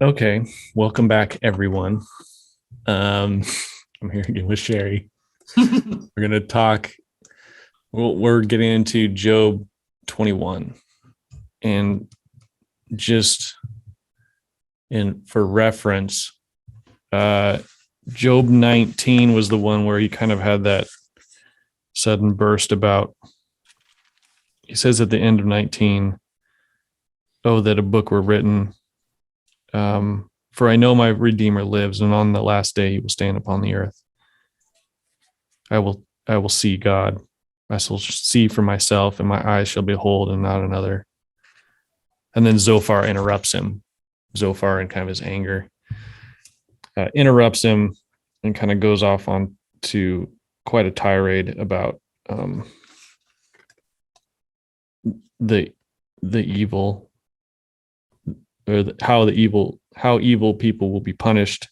Okay, welcome back, everyone. I'm here again with Shari. We're gonna talk. We're getting into Job 21, and just for reference, Job 19 was the one where he kind of had that sudden burst about. He says at the end of 19, "Oh, that a book were written." For I know my Redeemer lives, and on the last day he will stand upon the earth. I will see God. I shall see for myself, and my eyes shall behold, and not another. And then Zophar interrupts him. Zophar, in kind of his anger, interrupts him and kind of goes off on to quite a tirade about the evil, or how evil people will be punished,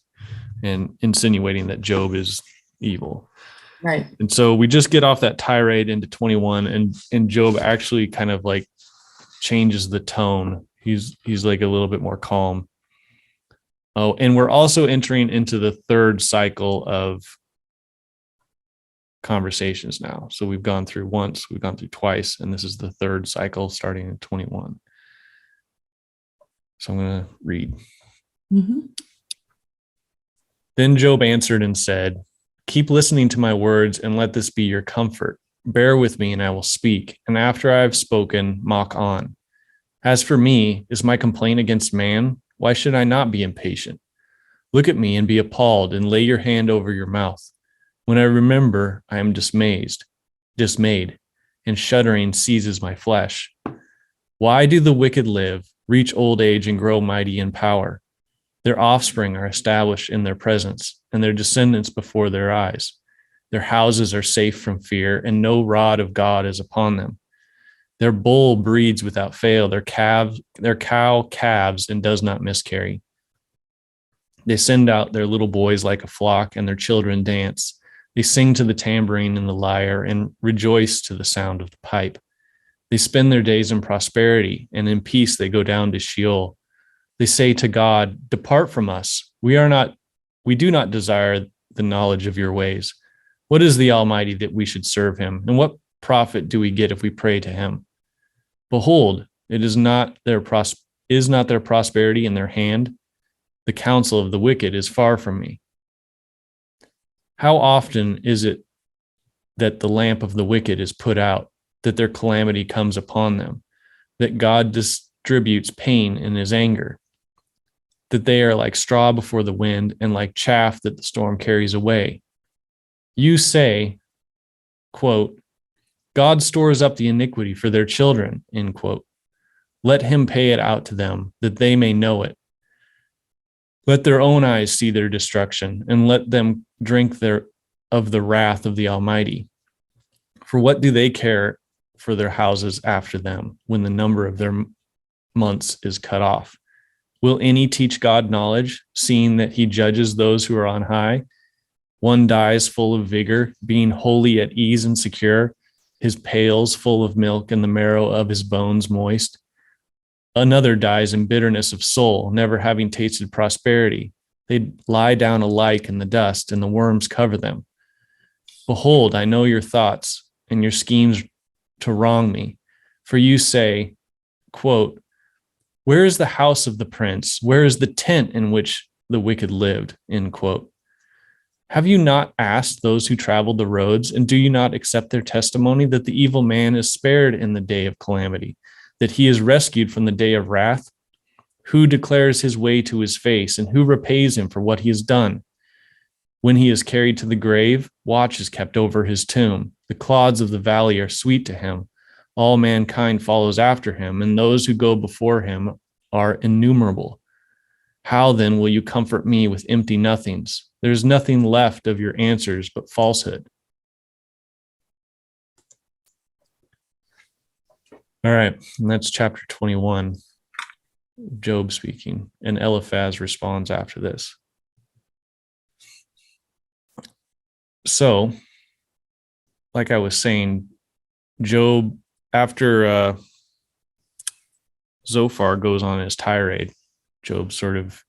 and insinuating that Job is evil. Right. And so we just get off that tirade into 21, and Job actually kind of like changes the tone. He's like a little bit more calm. Oh, and we're also entering into the third cycle of conversations now. So we've gone through once, we've gone through twice, and this is the third cycle starting in 21. So I'm going to read. Mm-hmm. Then Job answered and said, "Keep listening to my words and let this be your comfort. Bear with me and I will speak. And after I have spoken, mock on. As for me, is my complaint against man? Why should I not be impatient? Look at me and be appalled and lay your hand over your mouth. When I remember, I am dismayed, and shuddering seizes my flesh. Why do the wicked live, reach old age, and grow mighty in power? Their offspring are established in their presence, and their descendants before their eyes. Their houses are safe from fear, and no rod of God is upon them. Their bull breeds without fail, their cow calves and does not miscarry. They send out their little boys like a flock, and their children dance. They sing to the tambourine and the lyre, and rejoice to the sound of the pipe. They spend their days in prosperity, and in peace they go down to Sheol. They say to God, 'Depart from us. We do not desire the knowledge of your ways.' What is the Almighty that we should serve him? And what profit do we get if we pray to him? Behold, it is not their prosperity in their hand. The counsel of the wicked is far from me. How often is it that the lamp of the wicked is put out, that their calamity comes upon them, that God distributes pain in his anger, that they are like straw before the wind and like chaff that the storm carries away. You say, quote, God stores up the iniquity for their children, end quote. Let him pay it out to them, that they may know it. Let their own eyes see their destruction, and let them drink of the wrath of the Almighty. For what do they care for their houses after them, when the number of their months is cut off? Will any teach God knowledge, seeing that he judges those who are on high? One dies full of vigor, being wholly at ease and secure, his pails full of milk and the marrow of his bones moist. Another dies in bitterness of soul, never having tasted prosperity. They lie down alike in the dust, and the worms cover them. Behold, I know your thoughts and your schemes to wrong me. For you say, quote, where is the house of the prince? Where is the tent in which the wicked lived? End quote. Have you not asked those who traveled the roads, and do you not accept their testimony that the evil man is spared in the day of calamity, that he is rescued from the day of wrath? Who declares his way to his face, and who repays him for what he has done? When he is carried to the grave, watch is kept over his tomb. The clods of the valley are sweet to him. All mankind follows after him, and those who go before him are innumerable. How then will you comfort me with empty nothings? There is nothing left of your answers but falsehood. All right, and that's chapter 21, Job speaking, and Eliphaz responds after this. So, like I was saying, Job, after Zophar goes on his tirade, Job sort of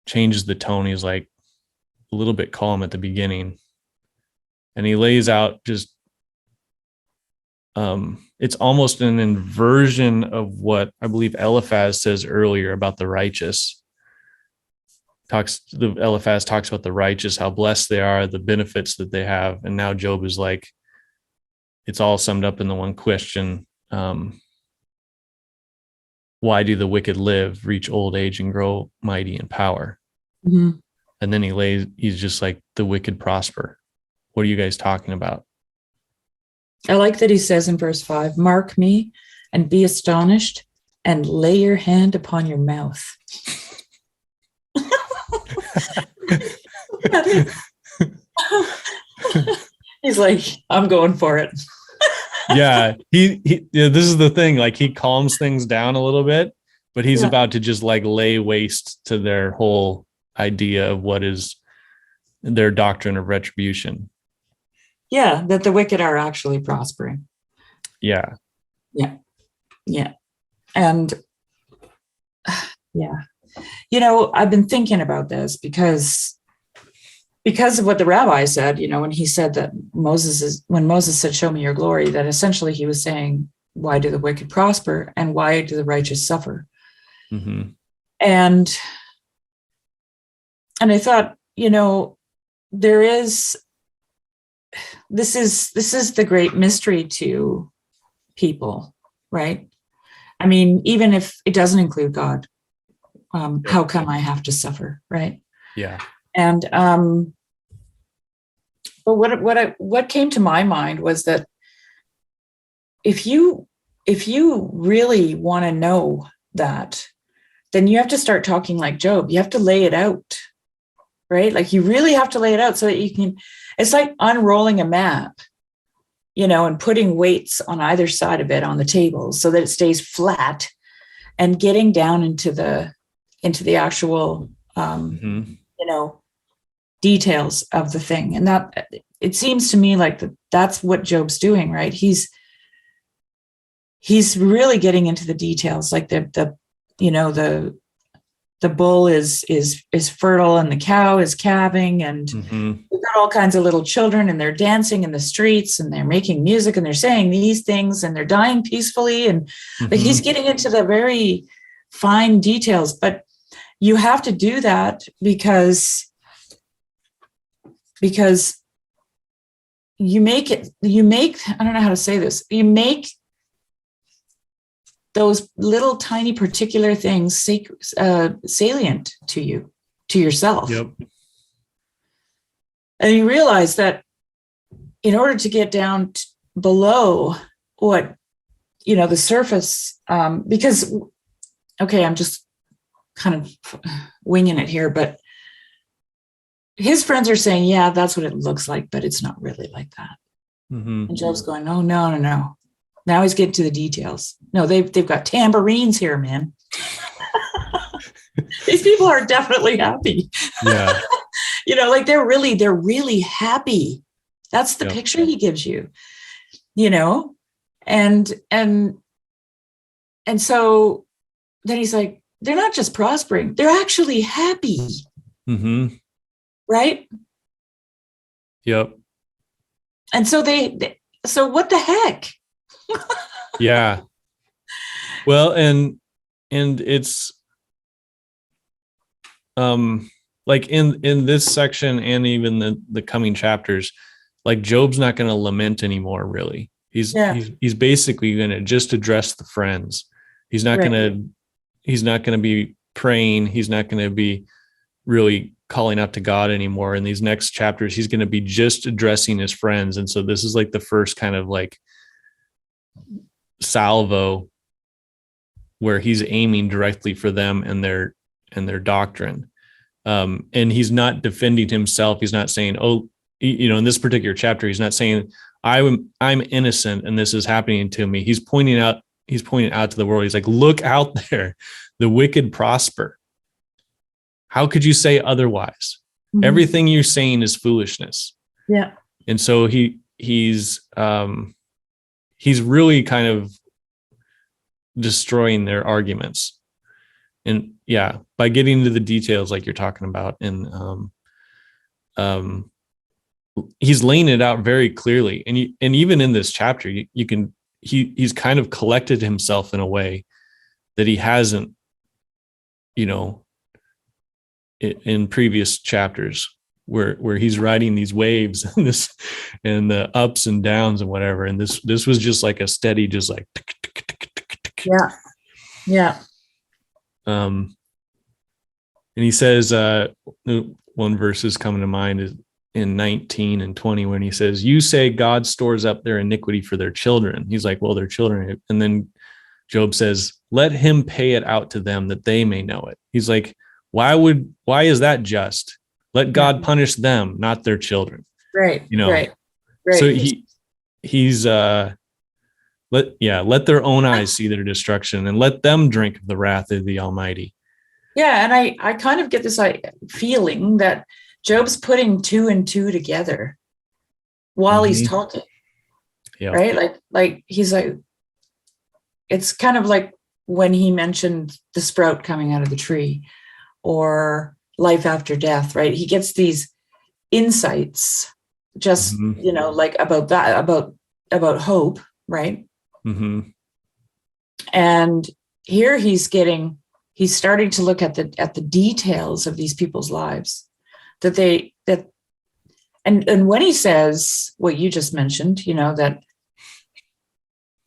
changes the tone. He's like a little bit calm at the beginning, and he lays out just it's almost an inversion of what I believe Eliphaz says earlier about the righteous. Eliphaz talks about the righteous, how blessed they are, the benefits that they have, and now Job is like, it's all summed up in the one question: why do the wicked live, reach old age, and grow mighty in power? Mm-hmm. And then he's just like, the wicked prosper. What are you guys talking about? I like that he says in verse 5, mark me and be astonished and lay your hand upon your mouth. He's like, I'm going for it. Yeah, he this is the thing, like he calms things down a little bit, but he's about to just like lay waste to their whole idea of what is their doctrine of retribution. Yeah, that the wicked are actually prospering. Yeah. And I've been thinking about this because of what the rabbi said, when he said that when Moses said, show me your glory, that essentially he was saying, why do the wicked prosper and why do the righteous suffer? Mm-hmm. And I thought, this is the great mystery to people, right? I mean, even if it doesn't include God, how come I have to suffer, right? Yeah. And but what came to my mind was that if you really want to know that, then you have to start talking like Job. You have to lay it out, right? Like you really have to lay it out so that you can. It's like unrolling a map, and putting weights on either side of it on the table so that it stays flat, and getting down into the actual, details of the thing. And that it seems to me like that's what Job's doing, right? He's really getting into the details, like the bull is fertile and the cow is calving, and we've got all kinds of little children and they're dancing in the streets and they're making music and they're saying these things and they're dying peacefully. And like he's getting into the very fine details, but you have to do that because you make, I don't know how to say this, you make those little tiny particular things salient to you, to yourself. Yep. And you realize that in order to get down below what, the surface, because, okay, I'm just kind of winging it here, but his friends are saying, yeah, that's what it looks like, but it's not really like that. Mm-hmm. And Job's going, oh, no. Now he's getting to the details. No, they've got tambourines here, man. These people are definitely happy. Yeah. Like they're really happy. That's the picture he gives you, and so then he's like, they're not just prospering, they're actually happy. Mm-hmm. Right? Yep. And so so what the heck? Yeah. Well, and it's like in this section and even the coming chapters, like Job's not going to lament anymore, really. He's basically going to just address the friends. He's not going to be praying. He's not going to be really calling out to God anymore. In these next chapters, he's going to be just addressing his friends. And so this is like the first kind of like salvo where he's aiming directly for them and their doctrine. And he's not defending himself. He's not saying, in this particular chapter, he's not saying I'm innocent and this is happening to me. He's pointing out to the world. He's like, look out there, the wicked prosper. How could you say otherwise? Mm-hmm. Everything you're saying is foolishness. Yeah. And so he's really kind of destroying their arguments. And, by getting into the details like you're talking about, and he's laying it out very clearly. And even in this chapter, you can he's kind of collected himself in a way that he hasn't, in previous chapters, where he's riding these waves and the ups and downs and whatever. And this was just like a steady, just like yeah. And he says, one verse is coming to mind is in 19 and 20, when he says, you say God stores up their iniquity for their children. He's like, well, their children. And then Job says, let him pay it out to them that they may know it. He's like, why is that just? Let God punish them, not their children. Right. Right. So he's let their own eyes see their destruction and let them drink of the wrath of the Almighty. Yeah. And I kind of get this feeling that Job's putting 2 and 2 together while he's talking. Yeah. Right. Like he's like, it's kind of like when he mentioned the sprout coming out of the tree or life after death, right? He gets these insights just, like about that, about hope, right? Mm-hmm. And here he's starting to look at the details of these people's lives and when he says what you just mentioned, that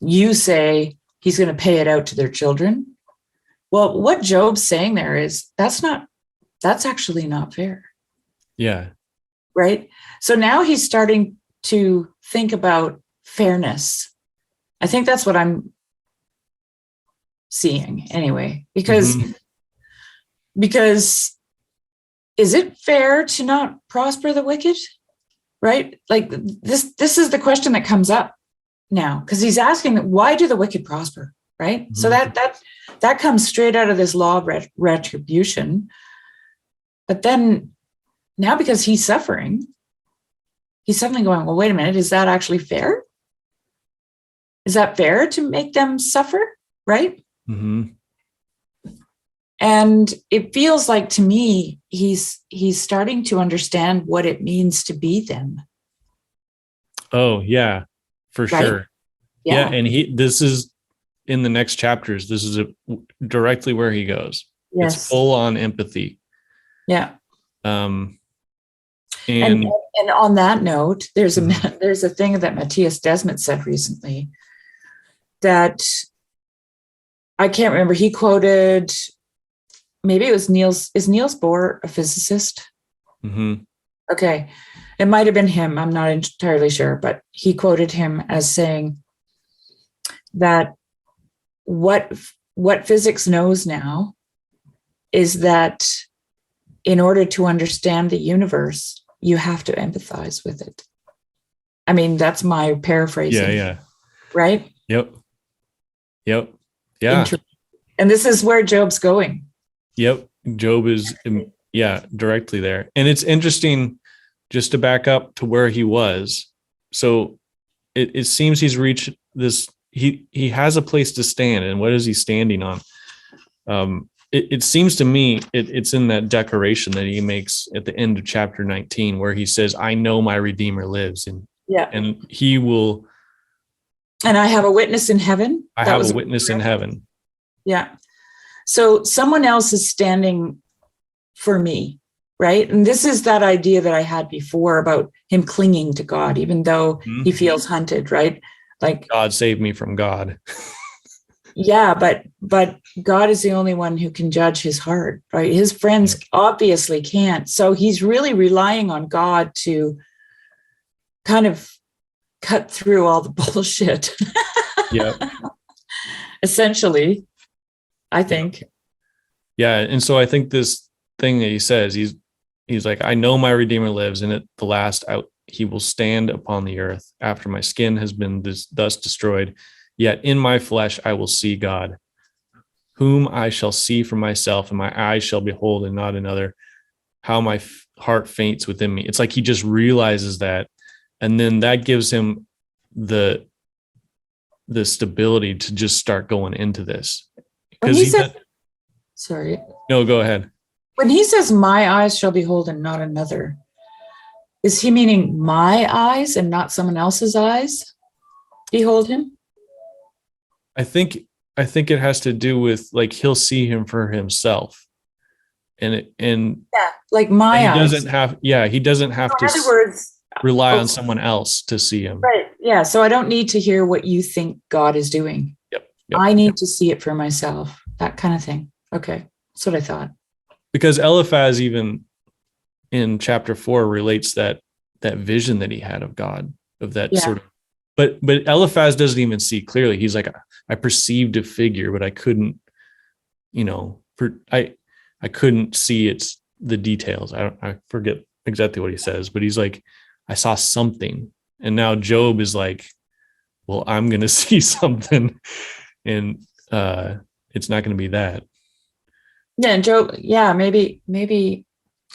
you say he's going to pay it out to their children. Well, what Job's saying there is that's actually not fair. Yeah. Right. So now he's starting to think about fairness. I think that's what I'm seeing anyway, because is it fair to not prosper the wicked? Right? Like this is the question that comes up now, because he's asking, why do the wicked prosper? Right. Mm-hmm. So that comes straight out of this law of retribution. But then now, because he's suffering, he's suddenly going, well, wait a minute, is that actually fair? Is that fair to make them suffer? Right. Mm-hmm. And it feels like to me, he's starting to understand what it means to be them. Oh yeah, for right? Sure. Yeah. And this is in the next chapters. This is directly where he goes. Yes. It's full on empathy. Yeah. And on that note, there's a thing that Matthias Desmet said recently that I can't remember. He quoted, maybe it was is Niels Bohr a physicist? Mm-hmm. Okay. It might've been him. I'm not entirely sure, but he quoted him as saying that what physics knows now is that in order to understand the universe, you have to empathize with it. I mean, that's my paraphrasing. Yeah. Right? Yep. Yeah. And this is where Job's going. Yep. Job is, directly there. And it's interesting, just to back up to where he was. So it seems he's reached this, he has a place to stand. And what is he standing on? It seems to me it's in that declaration that he makes at the end of chapter 19, where he says, I know my Redeemer lives, and he will. And I have a witness in heaven. I have a witness in heaven. Yeah. So someone else is standing for me, right? And this is that idea that I had before about him clinging to God, even though he feels hunted, right? Like God saved me from God. Yeah, but God is the only one who can judge his heart, right? His friends obviously can't. So he's really relying on God to kind of cut through all the bullshit. Yeah. Essentially, I think. Yeah. And so I think this thing that he says, he's like, I know my Redeemer lives, and at the last out, he will stand upon the earth after my skin has been thus destroyed. Yet in my flesh, I will see God, whom I shall see for myself, and my eyes shall behold and not another. How my heart faints within me. It's like he just realizes that. And then that gives him the stability to just start going into this. When he said Sorry. No, go ahead. When he says, my eyes shall behold and not another, is he meaning my eyes and not someone else's eyes behold him? I think it has to do with like he'll see him for himself. And Yeah, like my he eyes. doesn't have he doesn't have So to in other words, rely on someone else to see him. right. Yeah. So I don't need to hear what you think God is doing. Yep. I need to see it for myself. That kind of thing. Okay. That's what I thought. Because Eliphaz even in chapter 4 relates that vision that he had of God, of that sort of, but Eliphaz doesn't even see clearly. He's like, I perceived a figure, but I couldn't, I couldn't see the details. I forget exactly what he says, but he's like, I saw something. And now Job is like, well, I'm going to see something, and it's not going to be that. Yeah. And Job, maybe, I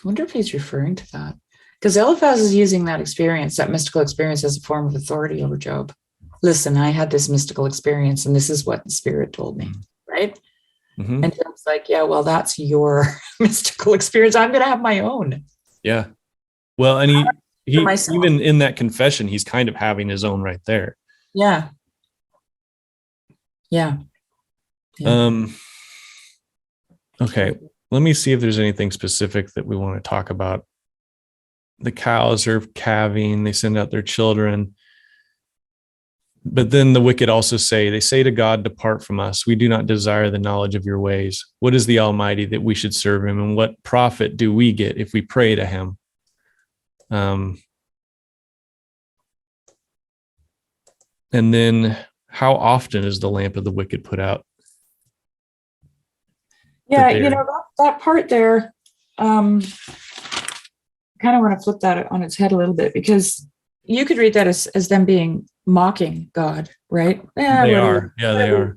wonder if he's referring to that. Because Eliphaz is using that experience, that mystical experience, as a form of authority over Job. Listen, I had this mystical experience, and this is what the Spirit told me, right? Mm-hmm. And Job's like, yeah, well, that's your mystical experience. I'm going to have my own. Yeah. Well, and he even in that confession, he's kind of having his own right there. Yeah. Yeah. Okay. Let me see if there's anything specific that we want to talk about. The cows are calving. They send out their children. But then the wicked also they say to God, depart from us. We do not desire the knowledge of your ways. What is the Almighty that we should serve him? And what profit do we get if we pray to him? And then how often is the lamp of the wicked put out? Yeah, that part there, kind of want to flip that on its head a little bit, because you could read that as them being mocking God, right? Yeah, they are. Yeah, they are.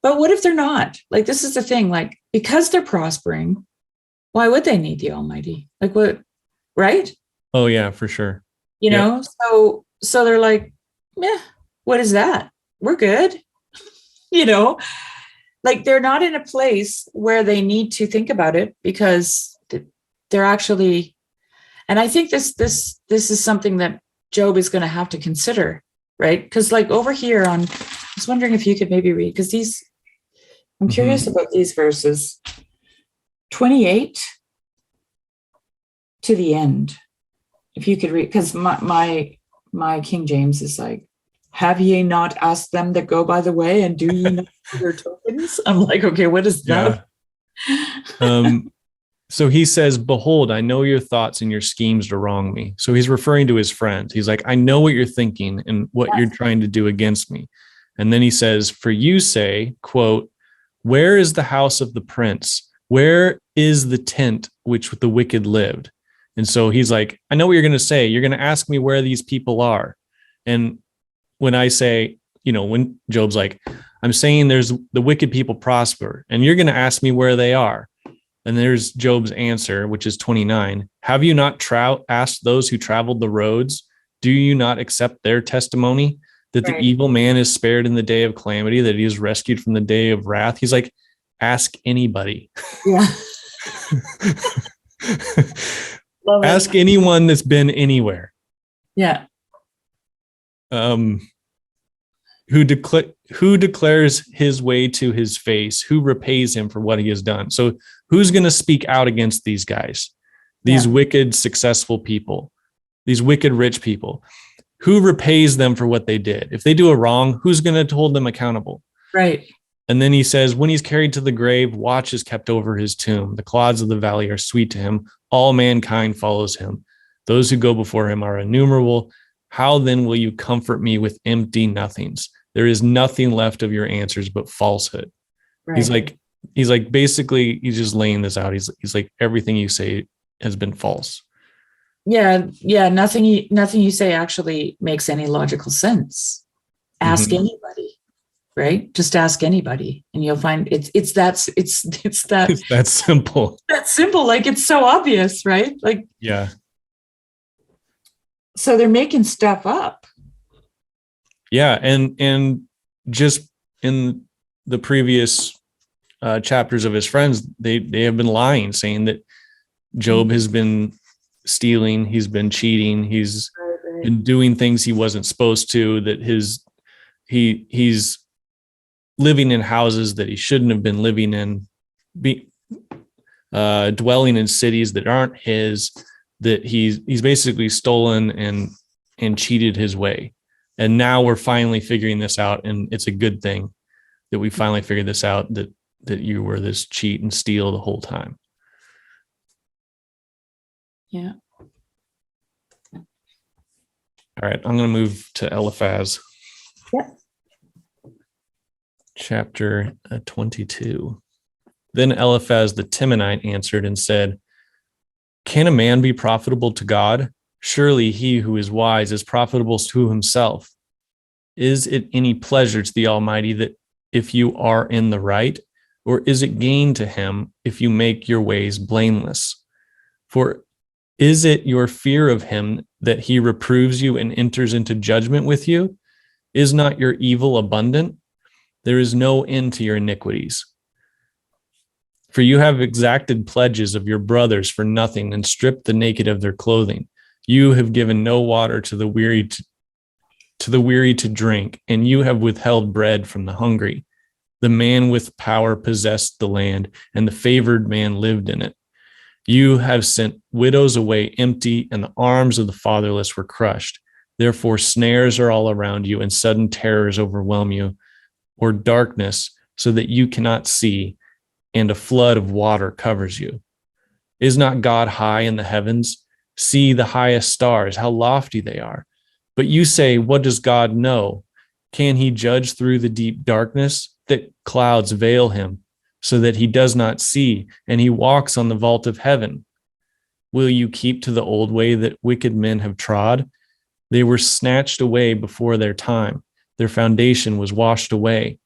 But what if they're not? Like, this is the thing, like, because they're prospering, why would they need the Almighty? Like, what, right? Oh, yeah, for sure. So they're like, what is that? We're good. Like, they're not in a place where they need to think about it, because they're actually, and I think this is something that Job is going to have to consider, right? Because like over here I was wondering if you could maybe read, because I'm curious about these verses 28 to the end. If you could read, because my King James is like, have ye not asked them that go by the way, and do ye not know their tokens? I'm like, okay, what is that? So he says, behold, I know your thoughts and your schemes to wrong me. So he's referring to his friends. He's like, I know what you're thinking and what you're trying to do against me. And then he says, for you say, quote, where is the house of the prince? Where is the tent which the wicked lived? And so he's like, I know what you're going to say. You're going to ask me where these people are. And when I say, when Job's like, I'm saying there's the wicked people prosper, and you're going to ask me where they are. And there's Job's answer, which is 29. Have you not asked those who traveled the roads? Do you not accept their testimony that the evil man is spared in the day of calamity, that he is rescued from the day of wrath? He's like, ask anybody. Yeah. Ask anyone that's been anywhere. Yeah. Who declares his way to his face, who repays him for what he has done. So who's going to speak out against these guys, these wicked, successful people, these wicked, rich people? Who repays them for what they did? If they do a wrong, who's going to hold them accountable? Right. And then he says, when he's carried to the grave, watch is kept over his tomb. The clods of the valley are sweet to him. All mankind follows him. Those who go before him are innumerable. How then will you comfort me with empty nothings? There is nothing left of your answers but falsehood. Right. He's like, basically, he's just laying this out. He's like, everything you say has been false. Yeah. Nothing you say actually makes any logical sense. Ask anybody, right? Just ask anybody, and you'll find it's that simple. That's simple. Like, it's so obvious, right? Like, yeah. So they're making stuff up. Yeah, and just in the previous chapters of his friends, they have been lying, saying that Job has been stealing, he's been cheating, he's been doing things he wasn't supposed to, that he's living in houses that he shouldn't have been living in, dwelling in cities that aren't his, that he's basically stolen and cheated his way. And now we're finally figuring this out, and it's a good thing that we finally figured this out, that you were this cheat and steal the whole time. Yeah. All right, I'm going to move to Eliphaz. Yep. Chapter 22. Then Eliphaz the Temanite answered and said, "Can a man be profitable to God? Surely he who is wise is profitable to himself. Is it any pleasure to the Almighty that if you are in the right, or is it gain to him if you make your ways blameless? For is it your fear of him that he reproves you and enters into judgment with you? Is not your evil abundant? There is no end to your iniquities. For you have exacted pledges of your brothers for nothing and stripped the naked of their clothing. You have given no water to the weary to drink, and you have withheld bread from the hungry. The man with power possessed the land, and the favored man lived in it. You have sent widows away empty, and the arms of the fatherless were crushed. Therefore, snares are all around you, and sudden terrors overwhelm you, or darkness, so that you cannot see, and a flood of water covers you. Is not God high in the heavens? See the highest stars, how lofty they are. But you say, what does God know? Can he judge through the deep darkness? Thick clouds veil him, so that he does not see, and he walks on the vault of heaven. Will you keep to the old way that wicked men have trod? They were snatched away before their time. Their foundation was washed away.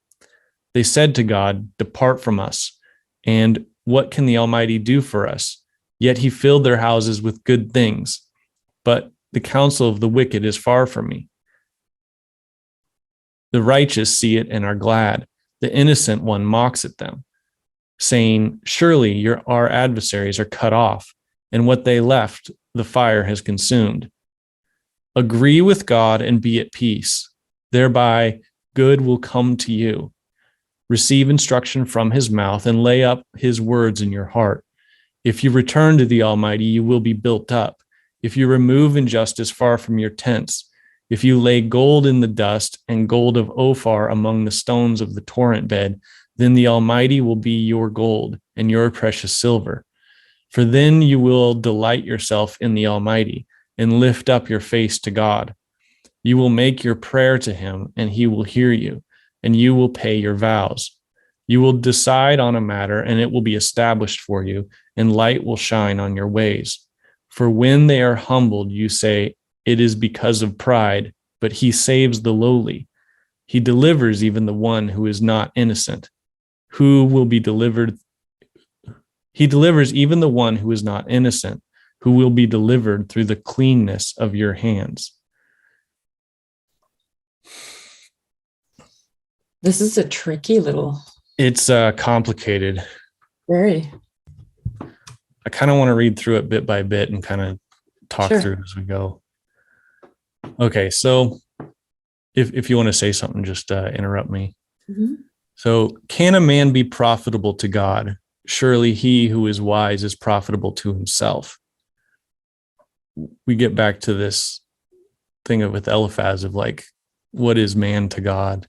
They said to God, depart from us. And what can the Almighty do for us? Yet he filled their houses with good things. But the counsel of the wicked is far from me. The righteous see it and are glad. The innocent one mocks at them, saying, surely our adversaries are cut off, and what they left the fire has consumed. Agree with God and be at peace. Thereby good will come to you. Receive instruction from his mouth and lay up his words in your heart. If you return to the Almighty, you will be built up. If you remove injustice far from your tents, if you lay gold in the dust and gold of Ophir among the stones of the torrent bed, then the Almighty will be your gold and your precious silver. For then you will delight yourself in the Almighty and lift up your face to God. You will make your prayer to him, and he will hear you, and you will pay your vows. You will decide on a matter, and it will be established for you, and light will shine on your ways. For when they are humbled, you say, it is because of pride, but he saves the lowly. He delivers even the one who is not innocent. Who will be delivered? He delivers even the one who is not innocent, who will be delivered through the cleanness of your hands. This is a tricky little. It's complicated. Very. I kind of want to read through it bit by bit and kind of talk through it as we go. Okay, so if you want to say something, just interrupt me. Mm-hmm. So, can a man be profitable to God? Surely he who is wise is profitable to himself. We get back to this thing with Eliphaz of like, what is man to God?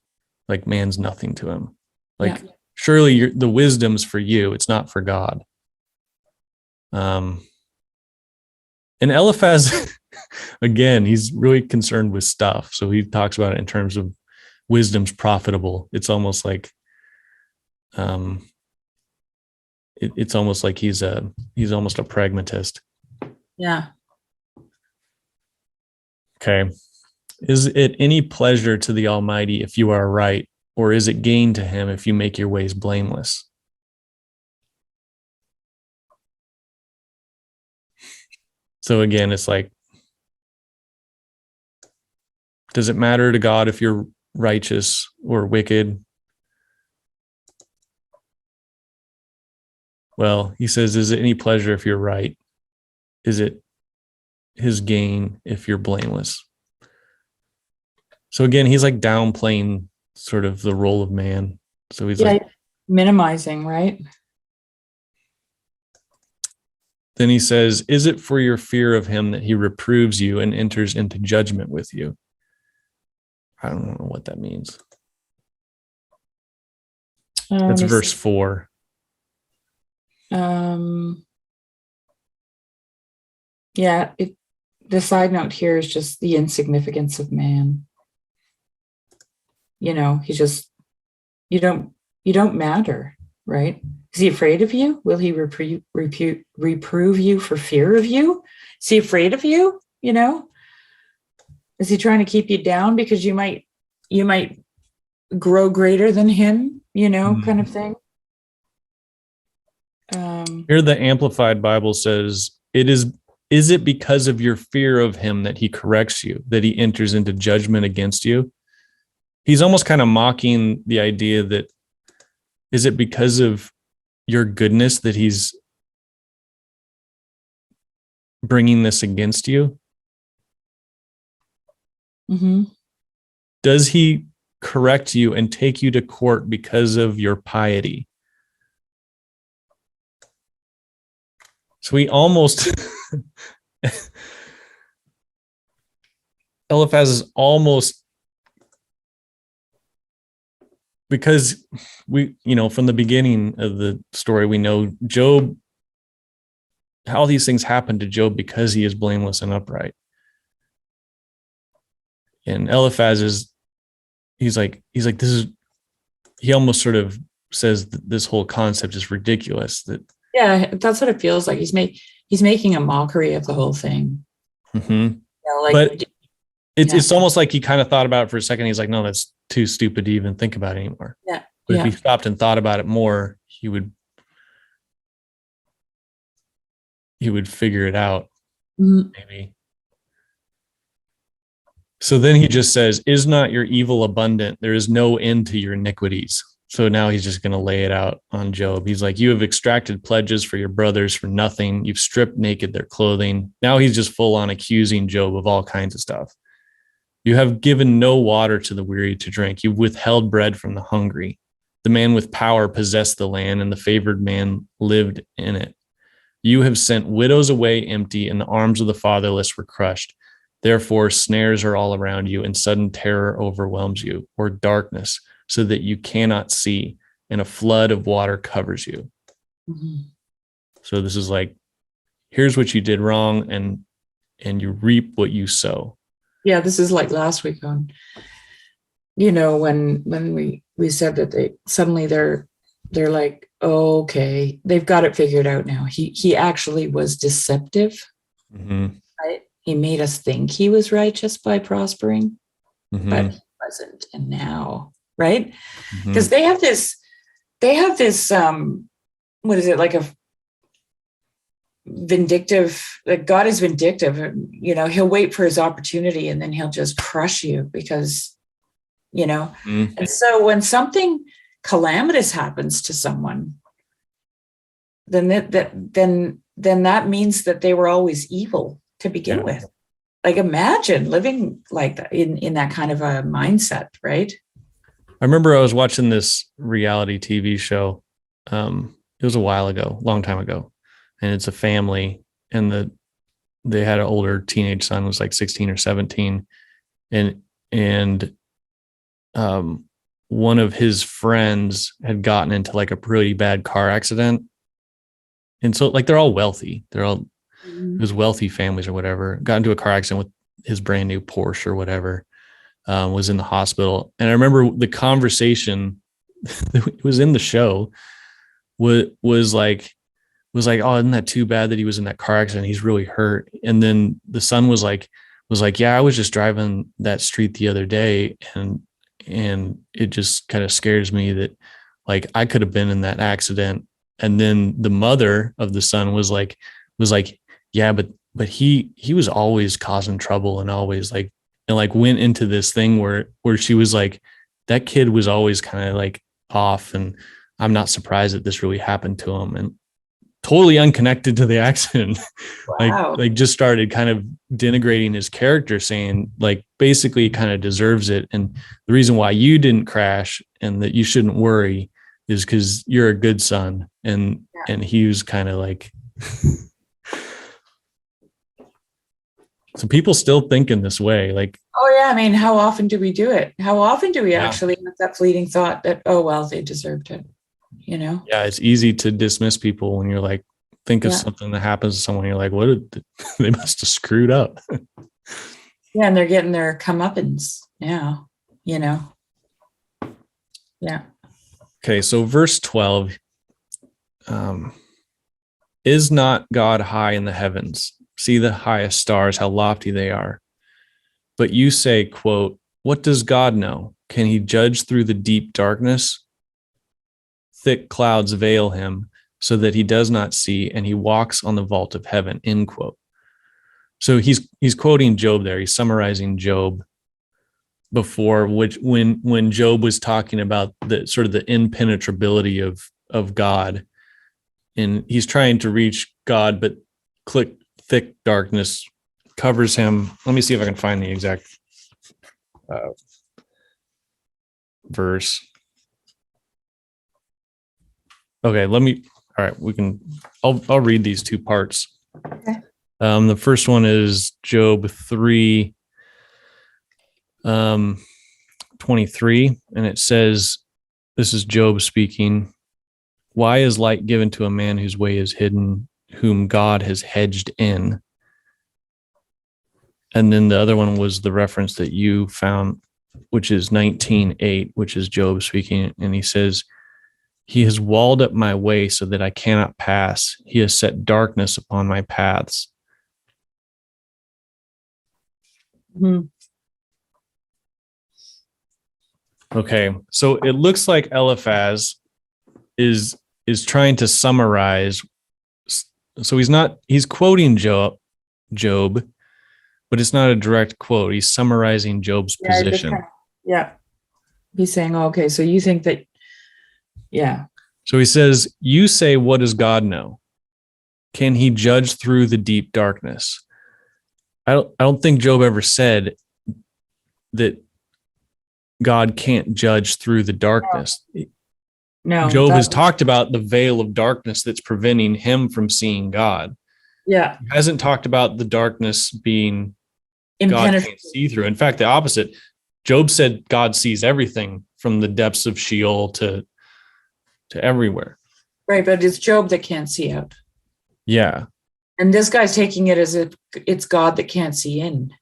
Like, man's nothing to him. Like, surely the wisdom's for you. It's not for God. And Eliphaz, again, he's really concerned with stuff. So he talks about it in terms of wisdom's profitable. It's almost like, it's almost like he's almost a pragmatist. Yeah. Okay. Is it any pleasure to the Almighty if you are right, or is it gain to him if you make your ways blameless? So again, it's like, does it matter to God if you're righteous or wicked? Well, he says, is it any pleasure if you're right? Is it his gain if you're blameless? So again, he's like downplaying sort of the role of man. So he's like minimizing, right? Then he says, is it for your fear of him that he reproves you and enters into judgment with you? I don't know what that means. That's verse 4. Yeah, the side note here is just the insignificance of man. You know, you don't matter, right? Is he afraid of you? Will he reprove you for fear of you? Is he afraid of you? You know, is he trying to keep you down because you might grow greater than him? You know, kind of thing. Here, the Amplified Bible says, is it because of your fear of him that he corrects you, that he enters into judgment against you? He's almost kind of mocking the idea that, is it because of your goodness that he's bringing this against you? Mm-hmm. Does he correct you and take you to court because of your piety? So he almost, Eliphaz is almost, because we, from the beginning of the story, we know Job, how these things happen to Job because he is blameless and upright. And Eliphaz he's like, he almost sort of says that this whole concept is ridiculous. Yeah, that's what it feels like. He's making a mockery of the whole thing. Mm-hmm. But it's almost like he kind of thought about it for a second. He's like, no, that's too stupid to even think about anymore. Yeah. But if he stopped and thought about it more, he would figure it out. Mm-hmm. Maybe. So then he just says, is not your evil abundant? There is no end to your iniquities. So now he's just going to lay it out on Job. He's like, you have extracted pledges for your brothers for nothing. You've stripped naked their clothing. Now he's just full on accusing Job of all kinds of stuff. You have given no water to the weary to drink. You've withheld bread from the hungry. The man with power possessed the land, and the favored man lived in it. You have sent widows away empty, and the arms of the fatherless were crushed. Therefore, snares are all around you, and sudden terror overwhelms you, or darkness, so that you cannot see, and a flood of water covers you. Mm-hmm. So this is like, here's what you did wrong, and you reap what you sow. Yeah, this is like last week on, when we said that they're like, oh, okay, they've got it figured out now. He actually was deceptive. Mm-hmm. Right? He made us think he was righteous by prospering, mm-hmm. but he wasn't. And now, right? Because mm-hmm. they have this, what is it, like a vindictive, like God is vindictive. He'll wait for his opportunity and then he'll just crush you because, mm-hmm. And so when something calamitous happens to someone, then that means that they were always evil to begin with. Like, imagine living like that in that kind of a mindset, right? I remember I was watching this reality TV show. It was a while ago, long time ago, and it's a family, and they had an older teenage son, was like 16 or 17, and one of his friends had gotten into like a pretty bad car accident, and so like they're all wealthy, it was wealthy families or whatever, got into a car accident with his brand new Porsche or whatever, was in the hospital. And I remember the conversation that was in the show was like, oh, isn't that too bad that he was in that car accident? He's really hurt. And then the son was like, yeah, I was just driving that street the other day, and it just kind of scares me that like I could have been in that accident. And then the mother of the son was like, yeah, but he was always causing trouble and always like, and like went into this thing where she was like, that kid was always kind of like off, and I'm not surprised that this really happened to him. totally unconnected to the accident. Wow. like just started kind of denigrating his character, saying like basically kind of deserves it. And the reason why you didn't crash and that you shouldn't worry is because you're a good son. And he was kind of like, so people still think in this way, like, oh yeah, I mean, how often do we do it? How often do we actually have that fleeting thought that, oh well, they deserved it, you know? Yeah, it's easy to dismiss people when you're like, think of something that happens to someone, you're like, they must have screwed up. Yeah, and they're getting their comeuppance now, you know? Yeah. Okay, so verse 12, is not God high in the heavens? See the highest stars, how lofty they are. But you say, quote, what does God know? Can he judge through the deep darkness? Thick clouds veil him so that he does not see, and he walks on the vault of heaven, end quote. So he's quoting Job there. He's summarizing Job before, which when Job was talking about the sort of the impenetrability of God, and he's trying to reach God, but thick darkness covers him. Let me see if I can find the exact verse. Okay, all right, I'll read these two parts. Okay. The first one is Job 3, 23, and it says, this is Job speaking, why is light given to a man whose way is hidden, whom God has hedged in? And then the other one was the reference that you found, which is 19:8, which is Job speaking. And he says, he has walled up my way so that I cannot pass. He has set darkness upon my paths. Mm-hmm. Okay, so it looks like Eliphaz is trying to summarize. So he's quoting Job, but it's not a direct quote. He's summarizing Job's position. He's saying, oh, okay, so you think that, yeah. So he says, you say, what does God know? Can he judge through the deep darkness? I don't think Job ever said that God can't judge through the darkness. No. Job has talked about the veil of darkness that's preventing him from seeing God. Yeah. He hasn't talked about the darkness being God can't see through. In fact, the opposite. Job said God sees everything from the depths of Sheol to everywhere. Right, but it's Job that can't see out. Yeah. And this guy's taking it as if it's God that can't see in.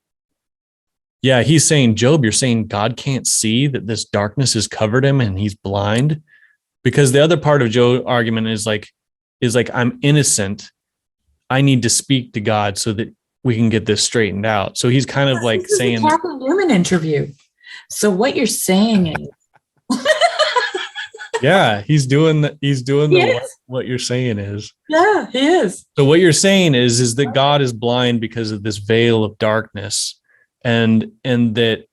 Yeah, he's saying, Job, you're saying God can't see, that this darkness has covered him and he's blind? Because the other part of Job's argument is like, I'm innocent. I need to speak to God so that we can get this straightened out. So he's kind of like saying, this is a Kathy Newman interview. So what you're saying is, yeah, he's doing what you're saying is. Yeah, he is. So what you're saying is that God is blind because of this veil of darkness, and that,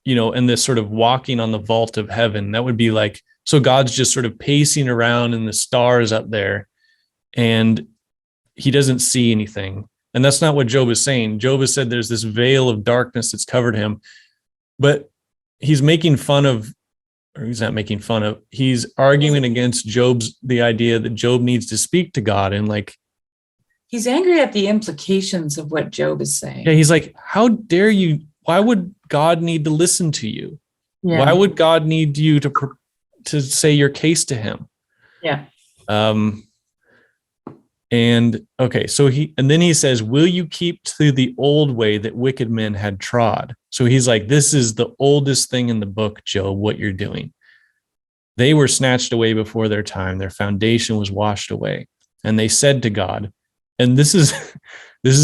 and this sort of walking on the vault of heaven, that would be like, so God's just sort of pacing around in the stars up there, and he doesn't see anything. And that's not what Job is saying. Job has said there's this veil of darkness that's covered him, but he's making fun of, or he's not making fun of, he's arguing against the idea that Job needs to speak to God. And like, he's angry at the implications of what Job is saying. Yeah, he's like, how dare you? Why would God need to listen to you? Yeah. Why would God need you to say your case to him? Yeah. And okay, so then he says, will you keep to the old way that wicked men had trod? So he's like, this is the oldest thing in the book, Job, what you're doing. They were snatched away before their time. Their foundation was washed away. And they said to God, and this is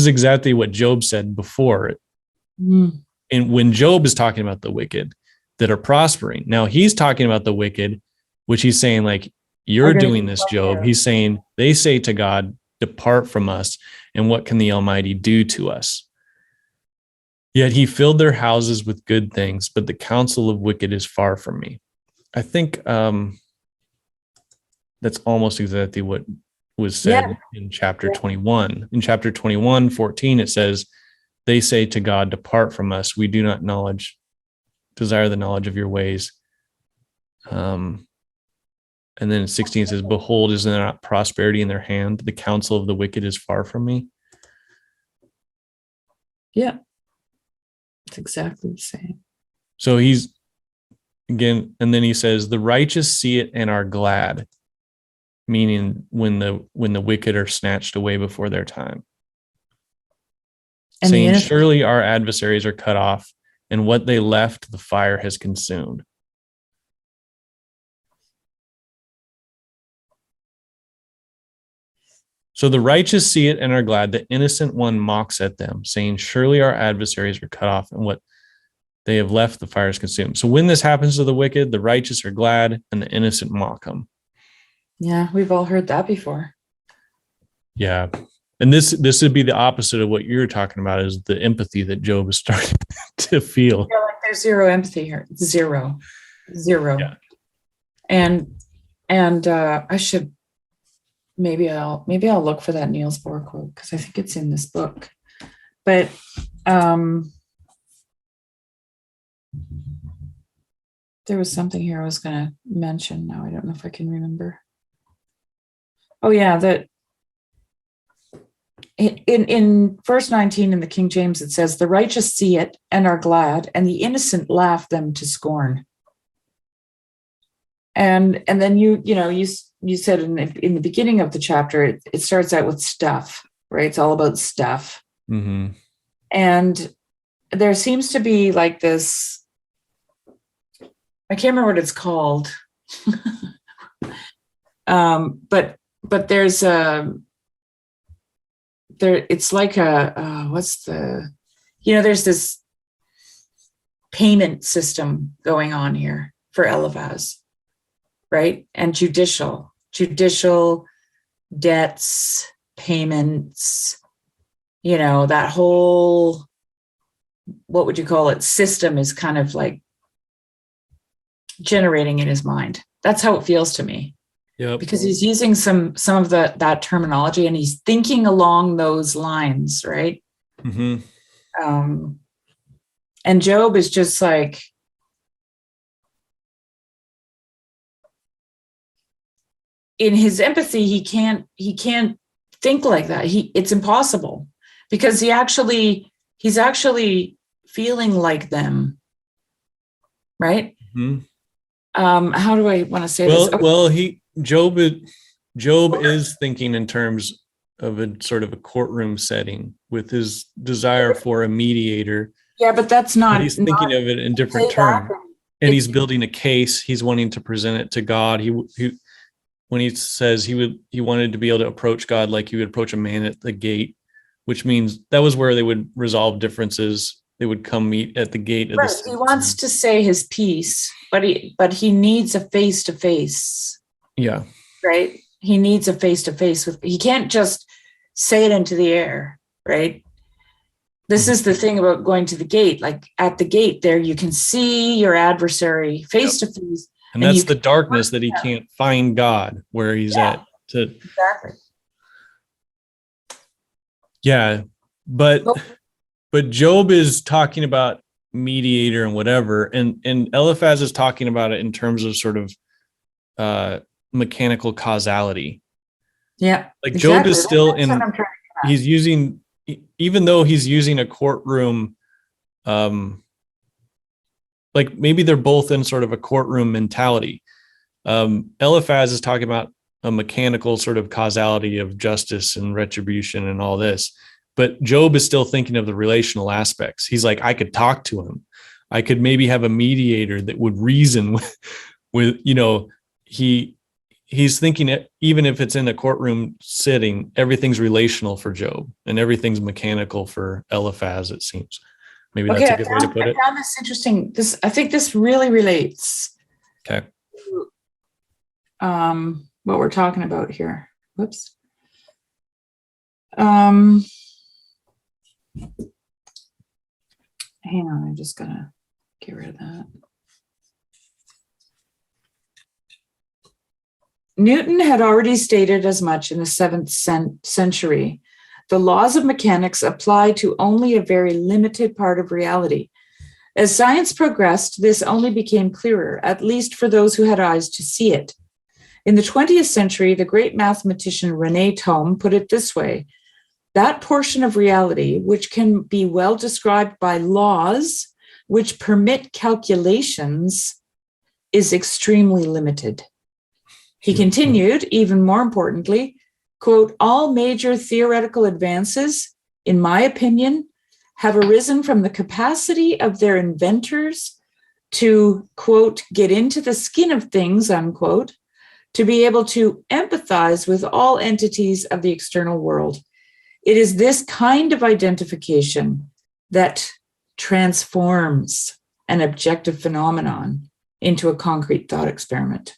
exactly what Job said before. And when Job is talking about the wicked that are prospering, now he's talking about the wicked, which he's saying like, you're doing this, Job. He's saying, they say to God, depart from us. And what can the Almighty do to us? Yet he filled their houses with good things, but the counsel of wicked is far from me. I think that's almost exactly what was said Yeah. in chapter 21. In chapter 21:14, it says, they say to God, depart from us. We do not desire the knowledge of your ways. And then 16 says, behold, is there not prosperity in their hand? The counsel of the wicked is far from me. Yeah. It's exactly the same. So he's, again, and then he says, the righteous see it and are glad, meaning when the wicked are snatched away before their time. And saying, surely our adversaries are cut off, and what they left, the fire has consumed. So the righteous see it and are glad. The innocent one mocks at them, saying, surely our adversaries are cut off, and what they have left, the fire is consumed. So when this happens to the wicked, the righteous are glad, and the innocent mock them. Yeah, we've all heard that before. Yeah. And this would be the opposite of what you're talking about, is the empathy that Job is starting to feel. Yeah, like there's zero empathy here. Zero. Yeah. And I should maybe I'll look for that Niels Bohr quote, because I think it's in this book. But there was something here I was going to mention. Now I don't know if I can remember. Oh yeah, that in verse 19 in the King James, it says, the righteous see it and are glad, and the innocent laugh them to scorn. And then you said in the beginning of the chapter, it starts out with stuff, right? It's all about stuff. Mm-hmm. And there seems to be like this, I can't remember what it's called. But there's it's like there's this payment system going on here for Eliphaz, right? And judicial debts, payments, that whole, what would you call it, system is kind of like generating in his mind. That's how it feels to me. Yep. Because he's using some of that terminology, and he's thinking along those lines, right? Mm-hmm. And Job is just like, in his empathy, he can't think like that. It's impossible, because he's actually feeling like them, right? Mm-hmm. How do I want to say this? Okay. Well, Job is thinking in terms of a sort of a courtroom setting with his desire for a mediator. Yeah, but that's not. But he's thinking of it in different terms, and he's building a case. He's wanting to present it to God. He when he says he wanted to be able to approach God like he would approach a man at the gate, which means that was where they would resolve differences. They would come meet at the gate of the city. He wants to say his piece, but he needs a face-to-face. Yeah. Right? He needs a face-to-face he can't just say it into the air, right? This is the thing about going to the gate. Like at the gate there, you can see your adversary face-to-face. And that's the darkness that he can't find God where he's at. Exactly. Yeah. But Job is talking about mediator and whatever, and Eliphaz is talking about it in terms of sort of mechanical causality. Yeah. Like Job is still he's using, even though he's using a courtroom, like maybe they're both in sort of a courtroom mentality. Eliphaz is talking about a mechanical sort of causality of justice and retribution and all this. But Job is still thinking of the relational aspects. He's like, I could talk to him. I could maybe have a mediator that would reason with he's thinking it, even if it's in a courtroom sitting, everything's relational for Job and everything's mechanical for Eliphaz, it seems. Maybe that's a good way to put it. I found this interesting. I think this really relates. Okay. To, what we're talking about here. Whoops. Hang on, I'm just gonna get rid of that. Newton had already stated as much in the 7th century. The laws of mechanics apply to only a very limited part of reality. As science progressed, this only became clearer, at least for those who had eyes to see it. In the 20th century, the great mathematician René Thom put it this way: that portion of reality which can be well described by laws which permit calculations is extremely limited. He continued, even more importantly, quote, all major theoretical advances, in my opinion, have arisen from the capacity of their inventors to, quote, get into the skin of things, unquote, to be able to empathize with all entities of the external world. It is this kind of identification that transforms an objective phenomenon into a concrete thought experiment.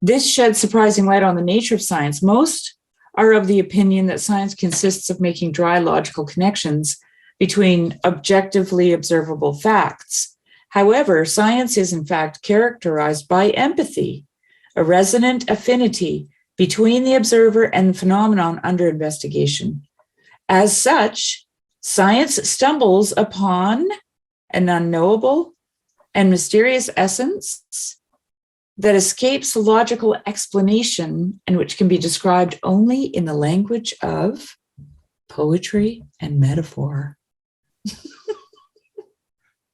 This sheds surprising light on the nature of science. Most are of the opinion that science consists of making dry logical connections between objectively observable facts. However, science is in fact characterized by empathy, a resonant affinity between the observer and the phenomenon under investigation. As such, science stumbles upon an unknowable and mysterious essence that escapes logical explanation and which can be described only in the language of poetry and metaphor.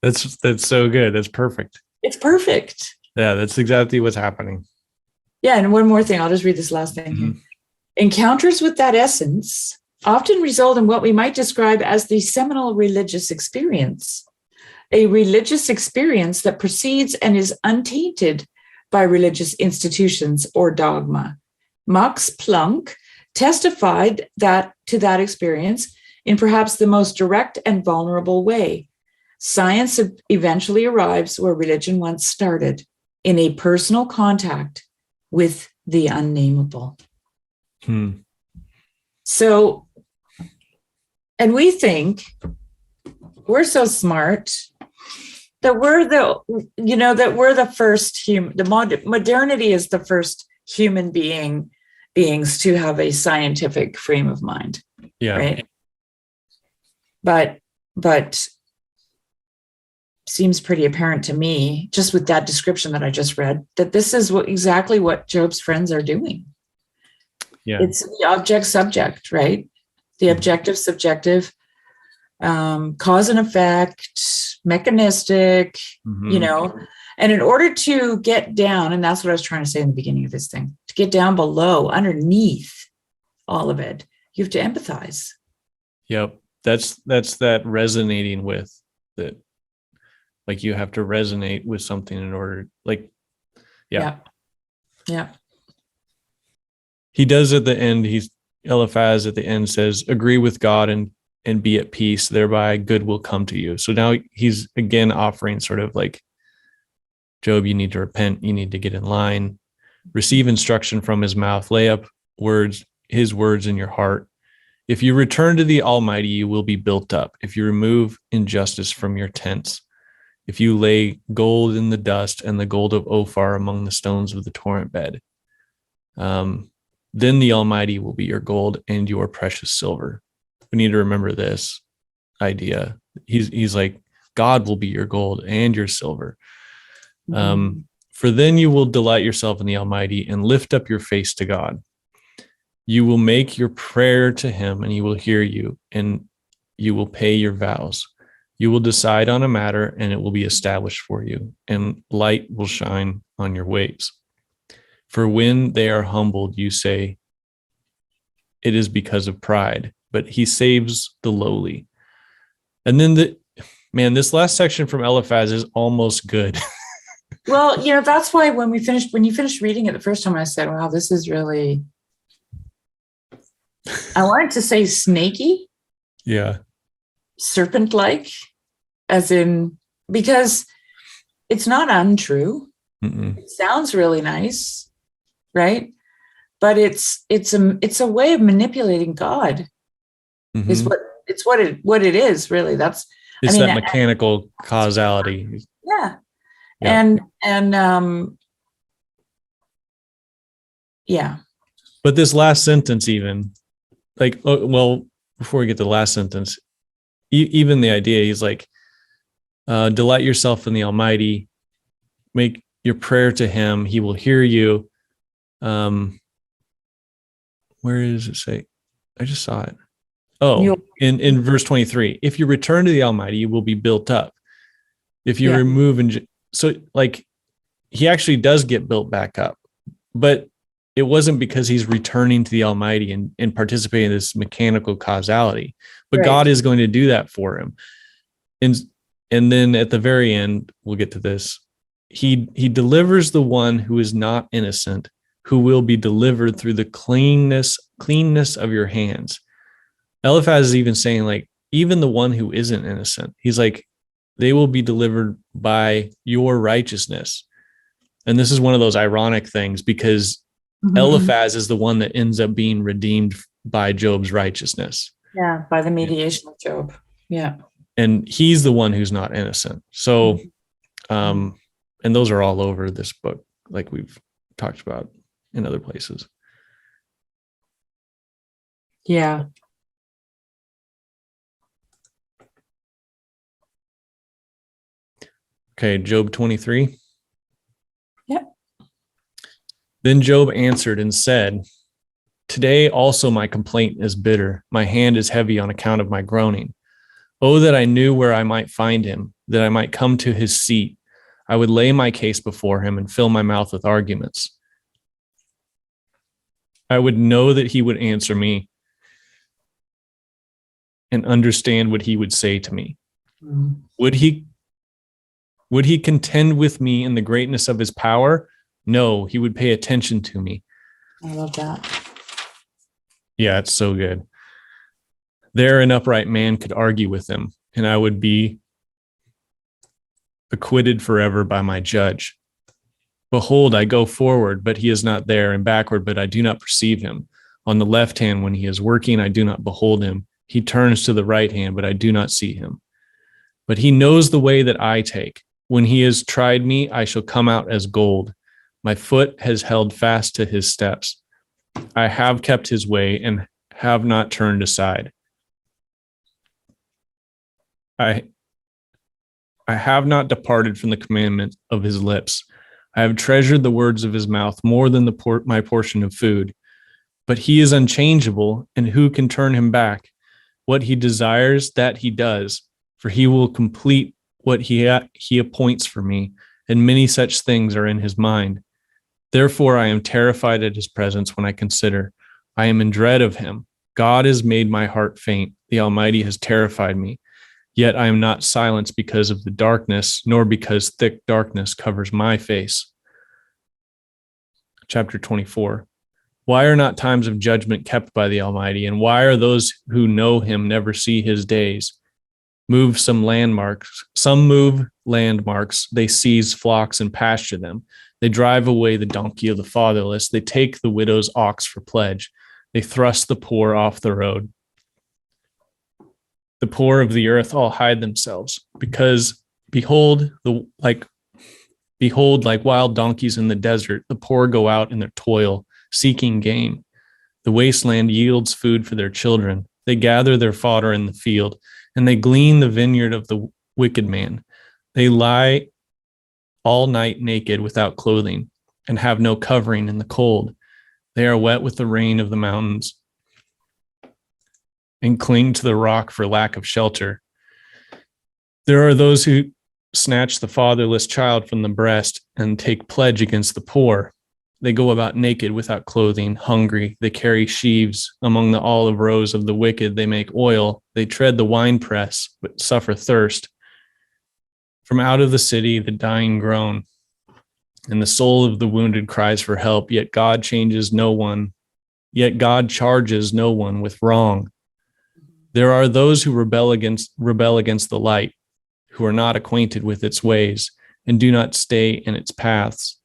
That's so good. That's perfect. It's perfect. Yeah, that's exactly what's happening. Yeah, and one more thing. I'll just read this last thing here. Encounters with that essence often result in what we might describe as the seminal religious experience, a religious experience that proceeds and is untainted by religious institutions or dogma. Max Planck testified to that experience in perhaps the most direct and vulnerable way. Science eventually arrives where religion once started, in a personal contact with the unnameable. So, and we think we're so smart that we're the first human. Modernity is the first human beings to have a scientific frame of mind. Yeah. Right. But seems pretty apparent to me, just with that description that I just read, that this is exactly what Job's friends are doing. Yeah. It's the object-subject, right? The objective-subjective, cause and effect, mechanistic, and in order to get down, and that's what I was trying to say in the beginning of this thing, to get down below, underneath all of it, you have to empathize. Yep. That's that resonating with that. Like you have to resonate with something in order, like, yeah. He does at the end, Eliphaz at the end says, agree with God and be at peace, thereby good will come to you. So now he's again offering sort of like, Job, you need to repent, you need to get in line, receive instruction from his mouth, lay up his words in your heart. If you return to the Almighty, you will be built up. If you remove injustice from your tents, if you lay gold in the dust and the gold of Ophir among the stones of the torrent bed, then the Almighty will be your gold and your precious silver. We need to remember this idea. He's like, God will be your gold and your silver. For then you will delight yourself in the Almighty and lift up your face to God. You will make your prayer to him and he will hear you, and you will pay your vows. You will decide on a matter and it will be established for you, and light will shine on your ways. For when they are humbled, you say, it is because of pride, but he saves the lowly. And then this last section from Eliphaz is almost good. Well, that's why when you finished reading it the first time, I said, wow, this is really, I wanted to say snaky. Yeah. Serpent-like, as in, because it's not untrue. It sounds really nice, right? But it's a way of manipulating God. Is what it is, really. That mechanical causality. Yeah. And Yeah. But this last sentence, even like, before we get to the last sentence, even the idea, he's like, delight yourself in the Almighty, make your prayer to him. He will hear you. Where does it say? I just saw it. Oh, in verse 23, if you return to the Almighty, you will be built up. If you remove, so like, he actually does get built back up, but it wasn't because he's returning to the Almighty and participating in this mechanical causality, but God is going to do that for him. And then at the very end, we'll get to this. He delivers the one who is not innocent, who will be delivered through the cleanness of your hands. Eliphaz is even saying, like, even the one who isn't innocent, he's like, they will be delivered by your righteousness. And this is one of those ironic things, because Eliphaz is the one that ends up being redeemed by Job's righteousness. Yeah, by the mediation of Job. Yeah. And he's the one who's not innocent. So, and those are all over this book, like we've talked about in other places. Yeah. Okay, Job 23. Yep. Then Job answered and said, today also my complaint is bitter. My hand is heavy on account of my groaning. Oh, that I knew where I might find him, that I might come to his seat. I would lay my case before him and fill my mouth with arguments. I would know that he would answer me and understand what he would say to me. Would he contend with me in the greatness of his power? No, he would pay attention to me. I love that. Yeah, it's so good. There an upright man could argue with him, and I would be acquitted forever by my judge. Behold, I go forward, but he is not there, and backward, but I do not perceive him. On the left hand, when he is working, I do not behold him. He turns to the right hand, but I do not see him. But he knows the way that I take. When he has tried me, I shall come out as gold. My foot has held fast to his steps. I have kept his way and have not turned aside. I have not departed from the commandment of his lips. I have treasured the words of his mouth more than my portion of food. But he is unchangeable, and who can turn him back? What he desires, that he does, for he will complete what he appoints for me, and many such things are in his mind. Therefore I am terrified at his presence when I consider. I am in dread of him. God has made my heart faint. The Almighty has terrified me. Yet I am not silenced because of the darkness, nor because thick darkness covers my face. Chapter 24. Why are not times of judgment kept by the Almighty? And why are those who know him never see his days? Some move landmarks. They seize flocks and pasture them. They drive away the donkey of the fatherless. They take the widow's ox for pledge. They thrust the poor off the road. The poor of the earth all hide themselves, because behold, like wild donkeys in the desert, the poor go out in their toil, seeking gain. The wasteland yields food for their children. They gather their fodder in the field, and they glean the vineyard of the wicked man. They lie all night naked without clothing, and have no covering in the cold. They are wet with the rain of the mountains, and cling to the rock for lack of shelter. There are those who snatch the fatherless child from the breast and take pledge against the poor. They go about naked without clothing, hungry. They carry sheaves. Among the olive rows of the wicked, they make oil. They tread the winepress, but suffer thirst. From out of the city, the dying groan, and the soul of the wounded cries for help. Yet God charges no one with wrong. There are those who rebel against the light, who are not acquainted with its ways, and do not stay in its paths.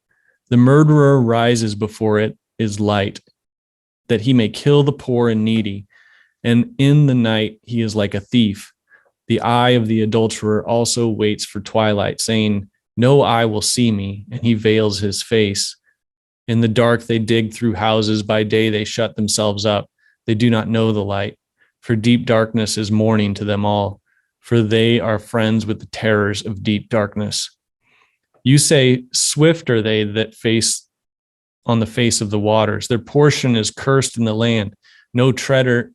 The murderer rises before it is light, that he may kill the poor and needy, and in the night he is like a thief. The eye of the adulterer also waits for twilight, saying, no eye will see me, and he veils his face. In the dark, they dig through houses. By day, they shut themselves up. They do not know the light, for deep darkness is morning to them all, for they are friends with the terrors of deep darkness. You say, swift are they that face on the face of the waters. Their portion is cursed in the land. No treader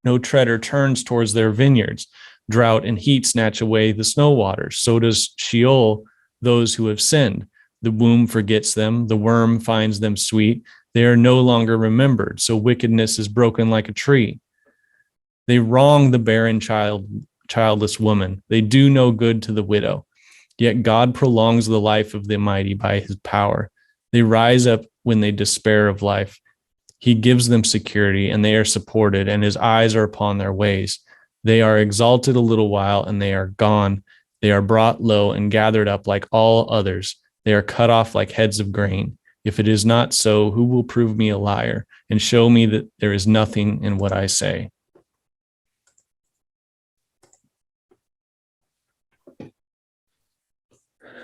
turns towards their vineyards. Drought and heat snatch away the snow waters. So does Sheol those who have sinned. The womb forgets them. The worm finds them sweet. They are no longer remembered. So wickedness is broken like a tree. They wrong the barren childless woman. They do no good to the widow. Yet God prolongs the life of the mighty by his power. They rise up when they despair of life. He gives them security, and they are supported, and his eyes are upon their ways. They are exalted a little while, and they are gone. They are brought low and gathered up like all others. They are cut off like heads of grain. If it is not so, who will prove me a liar and show me that there is nothing in what I say?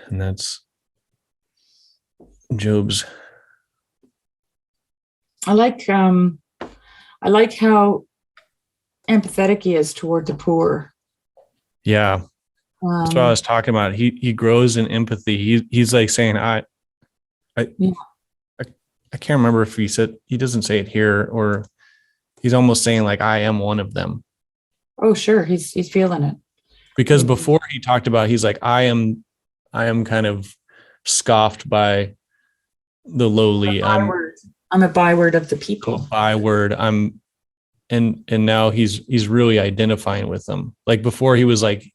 And that's Job's. I like how empathetic he is toward the poor. Yeah. That's what I was talking about. He grows in empathy. He's like saying, I can't remember if he doesn't say it here, or he's almost saying like, I am one of them. Oh, sure. He's feeling it. Because before he talked about, he's like, I am kind of scoffed by the lowly. I'm a byword of the people. Byword. And now he's really identifying with them. Like before he was like,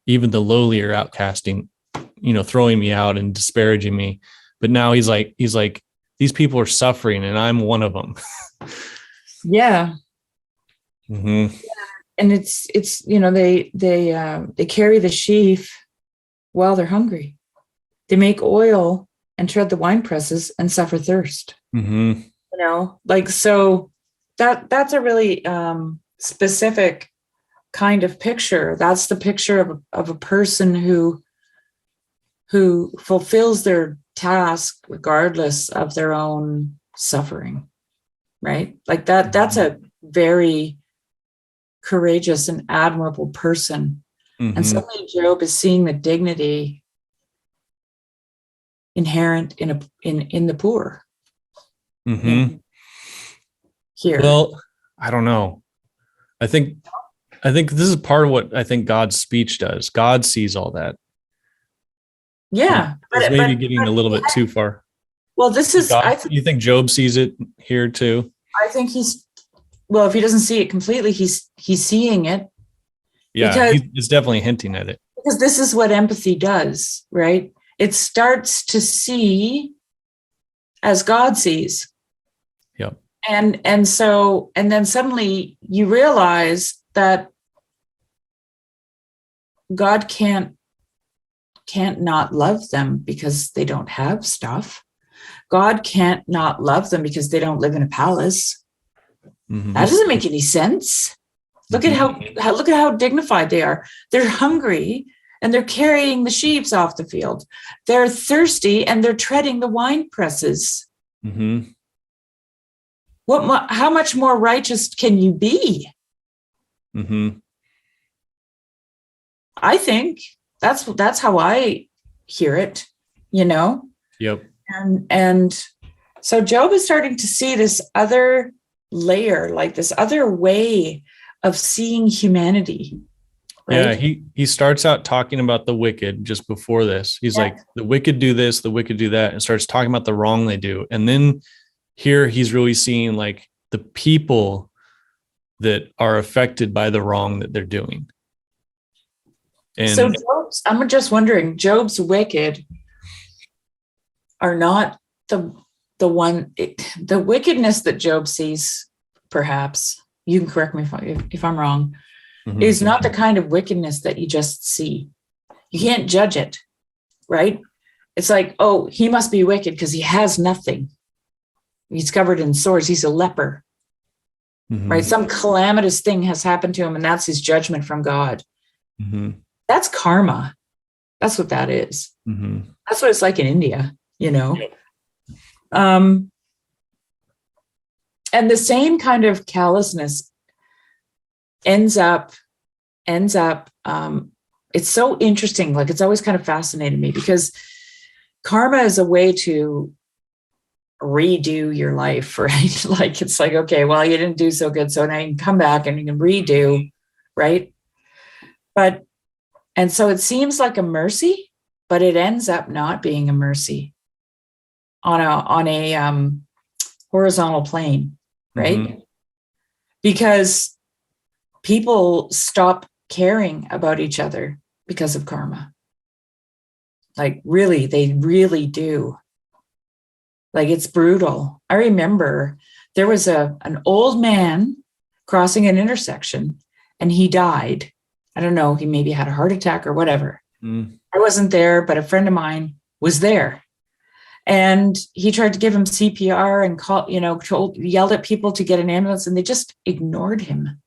even the lowly are outcasting, throwing me out and disparaging me. But now he's like, these people are suffering and I'm one of them. Yeah. Mm-hmm. And it's they carry the sheaf while they're hungry. They make oil and tread the wine presses and suffer thirst. Mm-hmm. So that's a really specific kind of picture. That's the picture of a person who fulfills their task regardless of their own suffering, right? Like that. That's a very courageous and admirable person. Mm-hmm. And suddenly Job is seeing the dignity inherent in the poor. Mm-hmm. Here. Well, I don't know. I think this is part of what I think God's speech does. God sees all that. Yeah. It's maybe getting a little bit too far. Well, this is, you think Job sees it here too? I think if he doesn't see it completely, he's seeing it. Yeah, he's definitely hinting at it. Because this is what empathy does, right? It starts to see as God sees. Yep. And then suddenly you realize that God can't not love them because they don't have stuff. God can't not love them because they don't live in a palace. Mm-hmm. That doesn't make any sense. Look at how dignified they are. They're hungry and they're carrying the sheaves off the field. They're thirsty and they're treading the wine presses. Mm-hmm. How much more righteous can you be? Mm-hmm. I think that's how I hear it, Yep. And so Job is starting to see this other layer, like this other way of seeing humanity. Right? Yeah, he starts out talking about the wicked just before this. He's like, the wicked do this, the wicked do that, and starts talking about the wrong they do. And then here he's really seeing like the people that are affected by the wrong that they're doing. And so I'm just wondering, Job's wicked are not the wickedness that Job sees, perhaps, you can correct me if I'm wrong, mm-hmm. is not the kind of wickedness that you just see. You can't judge it, right? It's like, oh, he must be wicked because he has nothing. He's covered in sores. He's a leper, mm-hmm. right? Some calamitous thing has happened to him, and that's his judgment from God. Mm-hmm. That's karma. That's what that is. Mm-hmm. That's what it's like in India, Yep. And the same kind of callousness ends up, it's so interesting. Like, it's always kind of fascinated me, because karma is a way to redo your life, right? Like, it's like, okay, well, you didn't do so good, so now you can come back and you can redo, right? And so it seems like a mercy, but it ends up not being a mercy on a horizontal plane, right? Mm-hmm. Because people stop caring about each other because of karma. Like, really, they really do. Like, it's brutal. I remember there was an old man crossing an intersection, and he died. I don't know, he maybe had a heart attack or whatever. I wasn't there, but a friend of mine was there. And he tried to give him CPR and yelled at people to get an ambulance, and they just ignored him.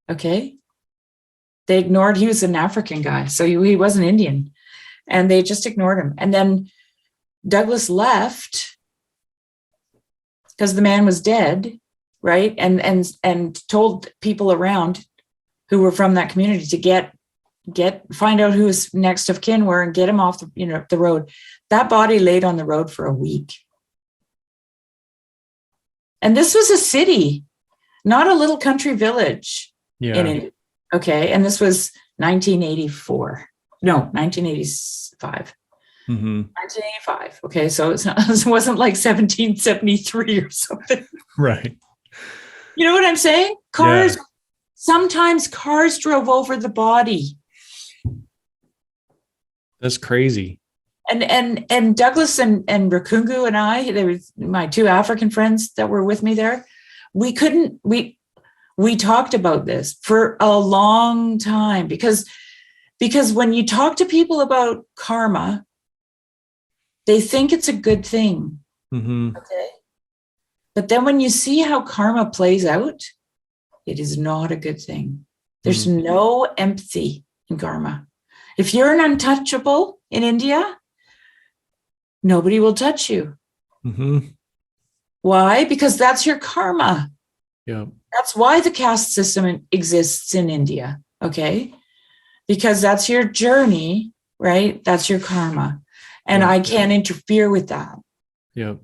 Okay? They ignored, he was an African guy, so he wasn't Indian. And they just ignored him. And then Douglas left because the man was dead, right? And told people around who were from that community to find out who his next of kin were and get him off the road. That body laid on the road for a week. And this was a city, not a little country village. Yeah. Okay. And this was 1985. Mm-hmm. 1985. Okay. So it wasn't like 1773 or something. Right. You know what I'm saying? Sometimes cars drove over the body. That's crazy. And Douglas and Rakungu and I, there was my two African friends that were with me there. We talked about this for a long time because when you talk to people about karma, they think it's a good thing. Mm-hmm. Okay. But then when you see how karma plays out, it is not a good thing. There's no empathy in karma. If you're an untouchable in India, nobody will touch you. Mm-hmm. Why? Because that's your karma. Yeah. That's why the caste system exists in India. Okay. Because that's your journey, right? That's your karma. And I can't interfere with that. Yeah.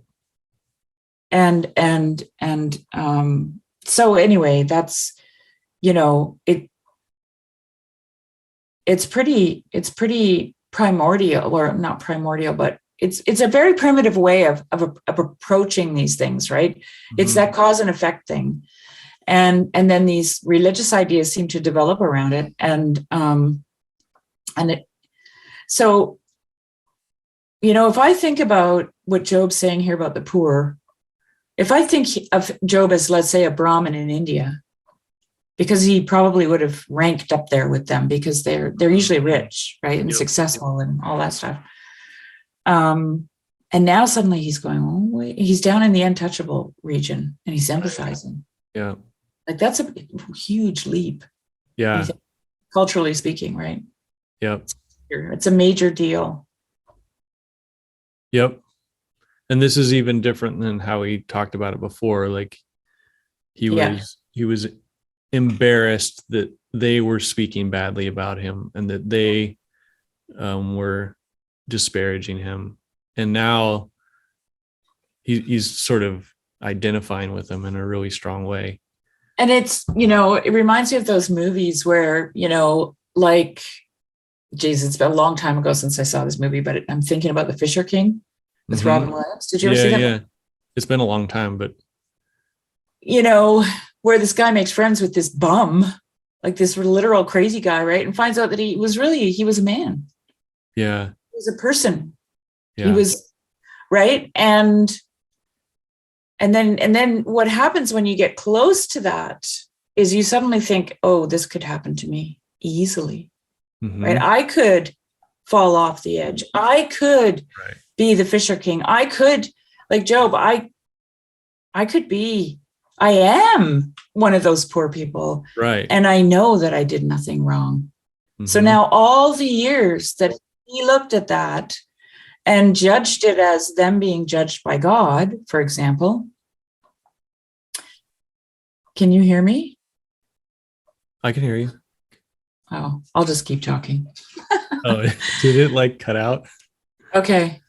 So anyway, that's, it's pretty primordial, or not primordial, but it's a very primitive way of approaching these things, right? Mm-hmm. It's that cause and effect thing. And then these religious ideas seem to develop around it. So, if I think about what Job's saying here about the poor, if I think of Job as, let's say, a Brahmin in India, because he probably would have ranked up there with them because they're usually rich, right, and successful and all that stuff. And now suddenly he's going, he's down in the untouchable region and he's empathizing. Yeah, like that's a huge leap. Yeah, culturally speaking, right? Yep, it's a major deal. Yep. And this is even different than how he talked about it before. Like he was embarrassed that they were speaking badly about him and that they were disparaging him. And now he's sort of identifying with them in a really strong way. And it's, it reminds me of those movies where, like, geez, it's been a long time ago since I saw this movie, but I'm thinking about The Fisher King with Robin Williams. Did you ever see that? Yeah, it's been a long time, but where this guy makes friends with this bum, like this literal crazy guy, right? And finds out that he was a man. Yeah, he was a person. Yeah. He was right, and then what happens when you get close to that is you suddenly think, oh, this could happen to me easily. Right? I could fall off the edge. I could be the Fisher King. I could, like Job, I am one of those poor people. Right. And I know that I did nothing wrong. Mm-hmm. So now all the years that he looked at that and judged it as them being judged by God, for example. Can you hear me? I can hear you. Oh, I'll just keep talking. Oh, did it like cut out? Okay.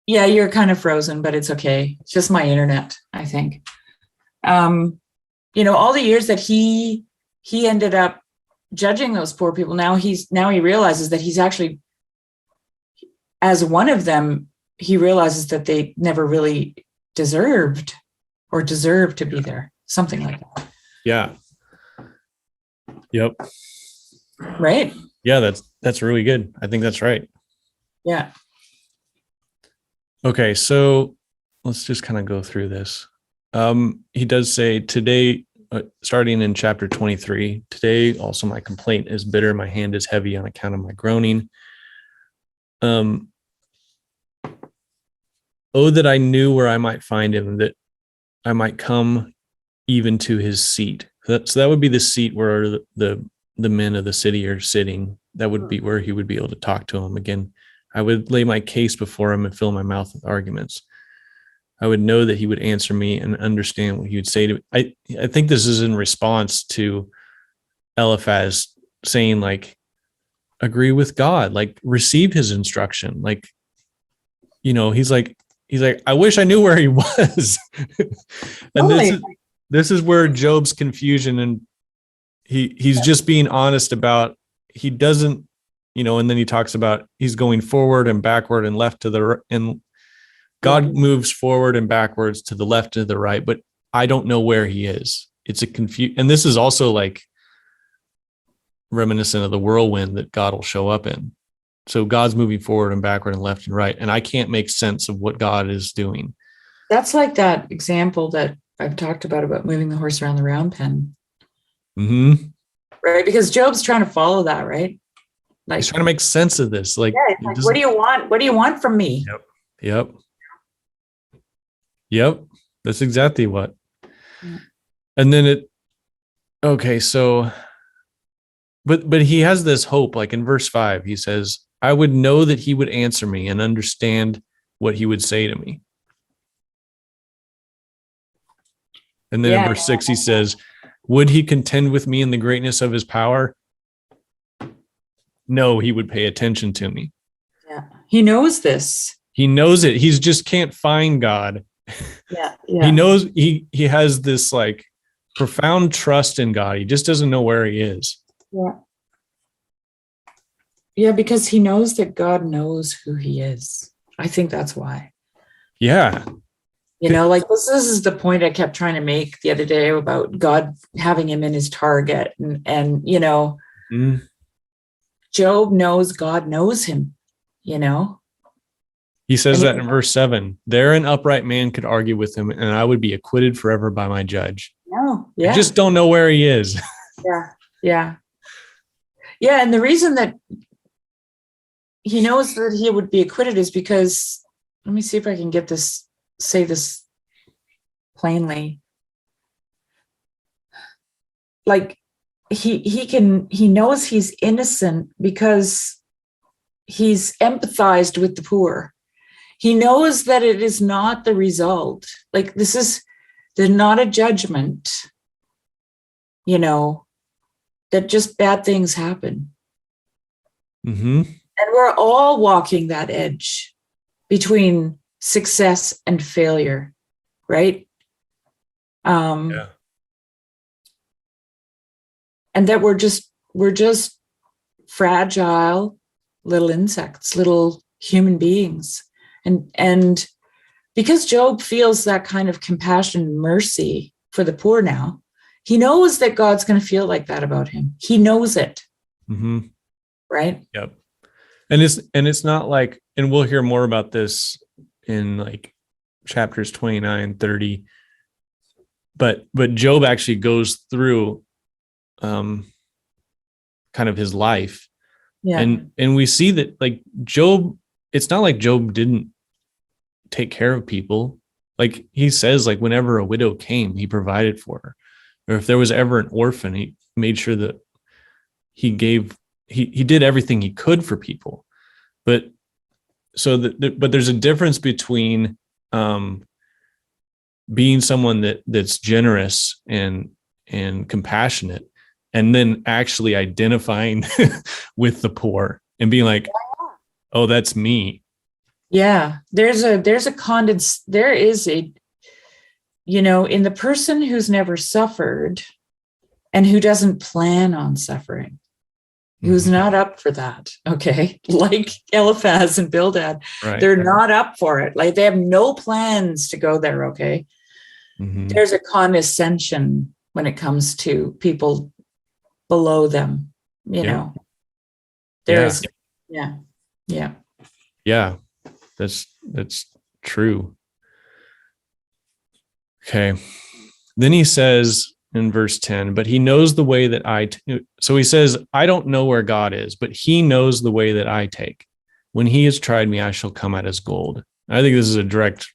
Yeah, you're kind of frozen, but it's okay. It's just my internet, I think. All the years that he ended up judging those poor people, now he realizes that he's actually, as one of them, he realizes that they never really deserved to be there. Something like that. Yeah. Yep. Right? Yeah, that's really good. I think that's right. Yeah. Okay, so let's just kind of go through this. He does say today, starting in chapter 23, today also my complaint is bitter. My hand is heavy on account of my groaning. Oh, that I knew where I might find him, that I might come even to his seat. So that would be the seat where the men of the city are sitting. That would be where he would be able to talk to him again. I would lay my case before him and fill my mouth with arguments. I would know that he would answer me and understand what he would say to me. I think this is in response to Eliphaz saying, like, agree with God, like receive his instruction. Like, he's like, I wish I knew where he was. And this is where Job's confusion, and he's just being honest about, he doesn't, and then he talks about he's going forward and backward and left to the, and God moves forward and backwards to the left to the right, but I don't know where he is. It's a confusion. And this is also like reminiscent of the whirlwind that God will show up in. So God's moving forward and backward and left and right, and I can't make sense of what God is doing. That's like that example that I've talked about moving the horse around the round pen. Mm-hmm. Right? Because Job's trying to follow that, right? Like, he's trying to make sense of this. Like, what do you want? What do you want from me? Yep. That's exactly what. Yeah. And then so, but he has this hope, like in verse 5, he says, I would know that he would answer me and understand what he would say to me. And then in verse 6, he says, would he contend with me in the greatness of his power? No, he would pay attention to me. Yeah. He knows this. He knows it. He just can't find God. Yeah. He knows he has this like profound trust in God. He just doesn't know where he is. Yeah. Yeah, because he knows that God knows who he is. I think that's why. Yeah. Like this is the point I kept trying to make the other day about God having him in his target. And Job knows God knows him, He says that in verse 7, there an upright man could argue with him, and I would be acquitted forever by my judge. No, yeah. I just don't know where he is. Yeah. And the reason that he knows that he would be acquitted is because, let me see if I can say this plainly. Like he knows he's innocent because he's empathized with the poor. He knows that it is not the result. Like there's not a judgment, that just bad things happen. Mm-hmm. And we're all walking that edge between success and failure, right? And that we're just fragile little insects, little human beings. And because Job feels that kind of compassion and mercy for the poor now, he knows that God's going to feel like that about him. He knows it. Mm-hmm. Right? Yep. And it's not like, and we'll hear more about this in like chapters 29, 30. But Job actually goes through kind of his life. Yeah. And we see that like Job, it's not like Job didn't take care of people. Like he says, like whenever a widow came, he provided for her. Or if there was ever an orphan, he made sure that he gave he did everything he could for people. But but there's a difference between being someone that's generous and compassionate, and then actually identifying with the poor and being like, oh, that's me. Yeah. There is a, in the person who's never suffered and who doesn't plan on suffering, who's not up for that. Okay. Like Eliphaz and Bildad, right. They're not up for it. Like they have no plans to go there. Okay. There's a condescension when it comes to people below them, know, there's, yeah. That's true. Okay. Then he says in verse 10, but he knows the way that so he says, I don't know where God is, but he knows the way that I take. When he has tried me, I shall come out as gold. I think this is a direct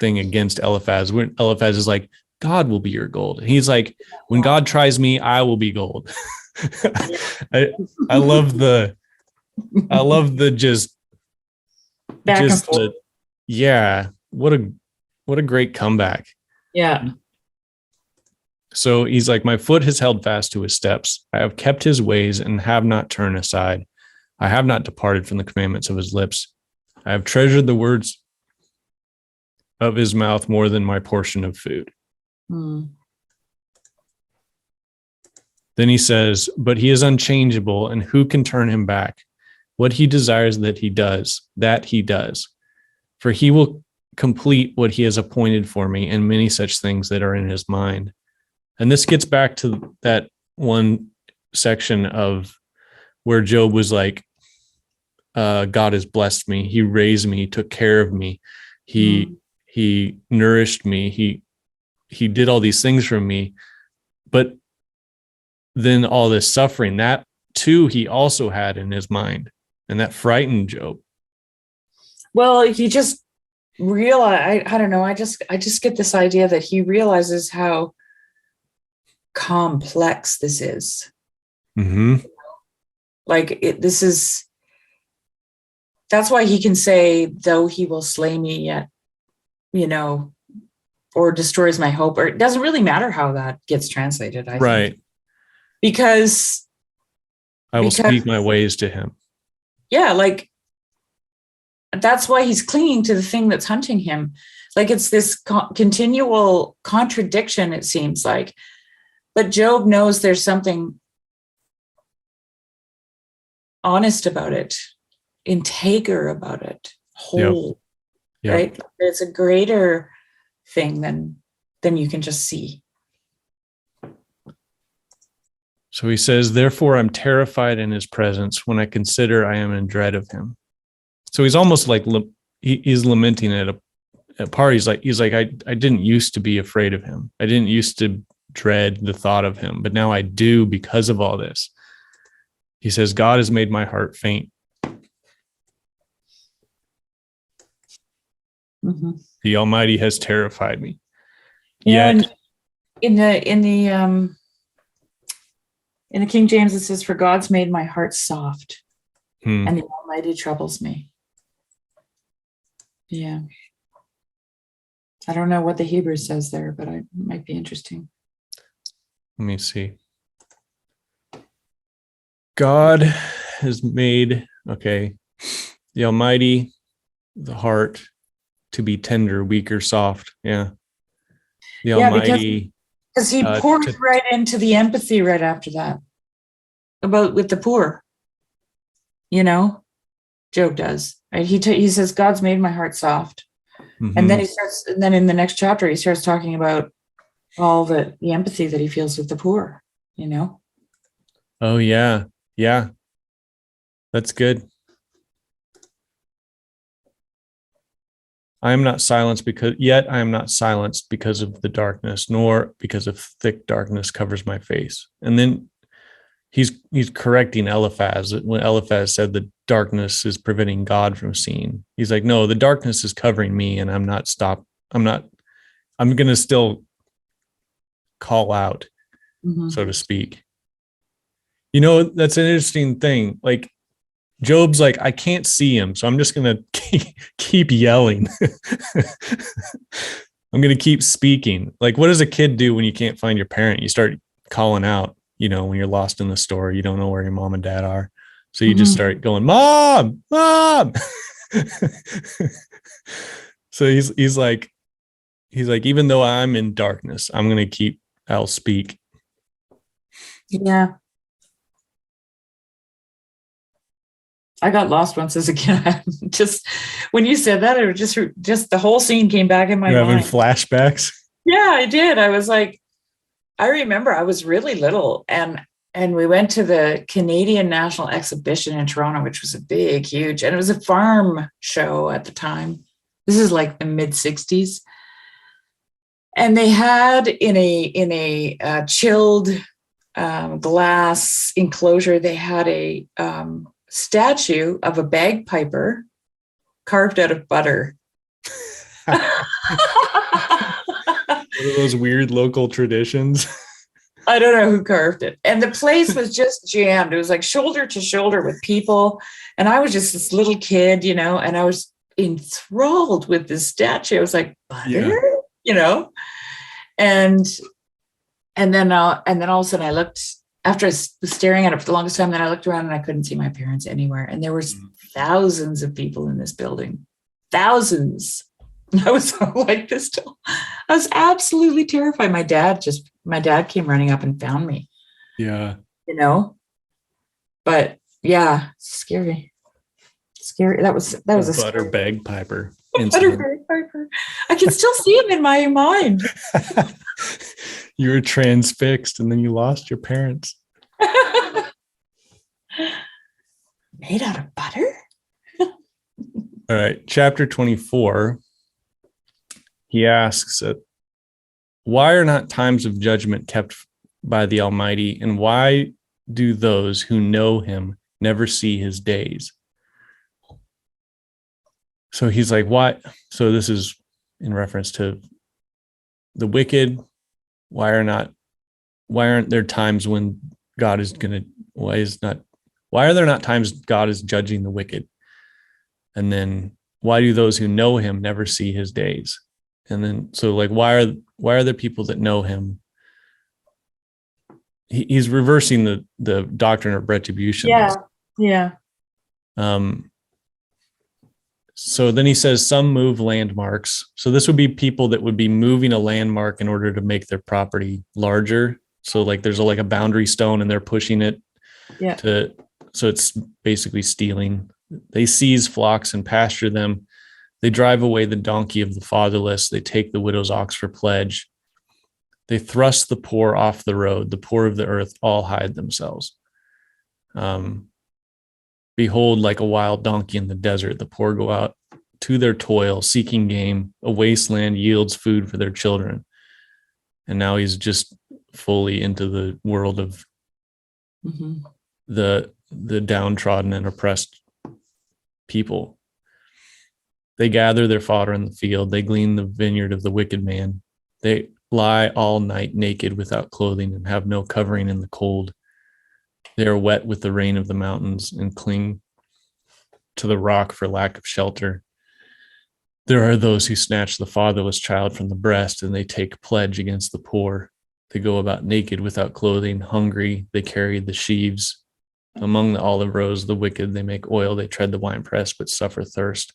thing against Eliphaz. When Eliphaz is like, God will be your gold. And he's like, when God tries me, I will be gold. I love the just back just and forth. What a great comeback. Yeah. So he's like, my foot has held fast to his steps. I have kept his ways and have not turned aside. I have not departed from the commandments of his lips. I have treasured the words of his mouth more than my portion of food. Then he says, but he is unchangeable, and who can turn him back? What he desires that he does. For he will complete what he has appointed for me, and many such things that are in his mind. And this gets back to that one section of where Job was like, God has blessed me. He raised me. He took care of me. He nourished me. He did all these things for me. But then all this suffering, that too, he also had in his mind. And that frightened Job. Well, he just realized, I don't know. I just get this idea that he realizes how complex this is. Like that's why he can say, though he will slay me yet, or destroys my hope, or it doesn't really matter how that gets translated. I think. Because I will speak my ways to him. Yeah. Like that's why he's clinging to the thing that's hunting him. Like it's this continual contradiction, it seems like. But Job knows there's something honest about it, integer about it, whole, right? It's a greater thing than you can just see. So he says, therefore I'm terrified in his presence. When I consider, I am in dread of him. So he's almost like he's lamenting at a part. He's like, I didn't used to be afraid of him. I didn't used to dread the thought of him, but now I do because of all this. He says, God has made my heart faint. The Almighty has terrified me. Yet in the King James, it says, for God's made my heart soft and the Almighty troubles me. Yeah. I don't know what the Hebrew says there, but it might be interesting. Let me see. God has made, the Almighty, the heart to be tender, weak, or soft. Yeah. The Almighty. Because he pours right into the empathy right after that with the poor. Job does. Right? He says, God's made my heart soft. And then in the next chapter, he starts talking about all the empathy that he feels with the poor, Oh, yeah. Yeah. That's good. I am not silenced because of the darkness, nor because of thick darkness covers my face. And then he's correcting Eliphaz when Eliphaz said the darkness is preventing God from seeing. He's like, no, the darkness is covering me, and I'm going to still call out, so to speak. You know, that's an interesting thing. Like Job's like, I can't see him, so I'm just going to keep yelling. I'm going to keep speaking. Like, what does a kid do when you can't find your parent? You start calling out, you know, when you're lost in the store, you don't know where your mom and dad are. So you just start going, Mom, Mom. So he's like, even though I'm in darkness, I'll speak. Yeah. I got lost once as a kid. Just when you said that, it was just the whole scene came back in my mind. You're having flashbacks? Yeah, I did. I was like, I remember I was really little and we went to the Canadian National Exhibition in Toronto, which was a big, huge, and it was a farm show at the time. This is like the mid 60s. And they had in a chilled glass enclosure, they had a statue of a bagpiper carved out of butter. One of those weird local traditions. I don't know who carved it. And the place was just jammed. It was like shoulder to shoulder with people. And I was just this little kid, you know, and I was enthralled with this statue. I was like, butter, you know? And then all of a sudden I looked, after I was staring at it for the longest time, then I looked around and I couldn't see my parents anywhere. And there was thousands of people in this building, thousands. And I was like this. I was absolutely terrified. My dad came running up and found me. Yeah. You know, but yeah, scary. That was a butter bagpiper. Butter bagpiper. I can still see him in my mind. You were transfixed and then you lost your parents. Made out of butter? All right. Chapter 24. He asks, why are not times of judgment kept by the Almighty? And why do those who know him never see his days? So he's like, why? So this is in reference to the wicked. Why aren't there times when God is going to, why are there not times God is judging the wicked? And then why do those who know him never see his days? And then, so like, why are there people that know him? He's reversing the doctrine of retribution. Yeah. So then he says some move landmarks. So this would be people that would be moving a landmark in order to make their property larger. So like there's like a boundary stone and they're pushing it so it's basically stealing. They seize flocks and pasture them. They drive away the donkey of the fatherless. They take the widow's ox for pledge. They thrust the poor off the road. The poor of the earth all hide themselves. Behold, like a wild donkey in the desert, the poor go out to their toil, seeking game. A wasteland yields food for their children. And now he's just fully into the world of the downtrodden and oppressed people. They gather their fodder in the field. They glean the vineyard of the wicked man. They lie all night naked without clothing and have no covering in the cold. They are wet with the rain of the mountains and cling to the rock for lack of shelter. There are those who snatch the fatherless child from the breast, and they take pledge against the poor. They go about naked without clothing, hungry. They carry the sheaves. Among the olive rows, the wicked, they make oil. They tread the winepress, but suffer thirst.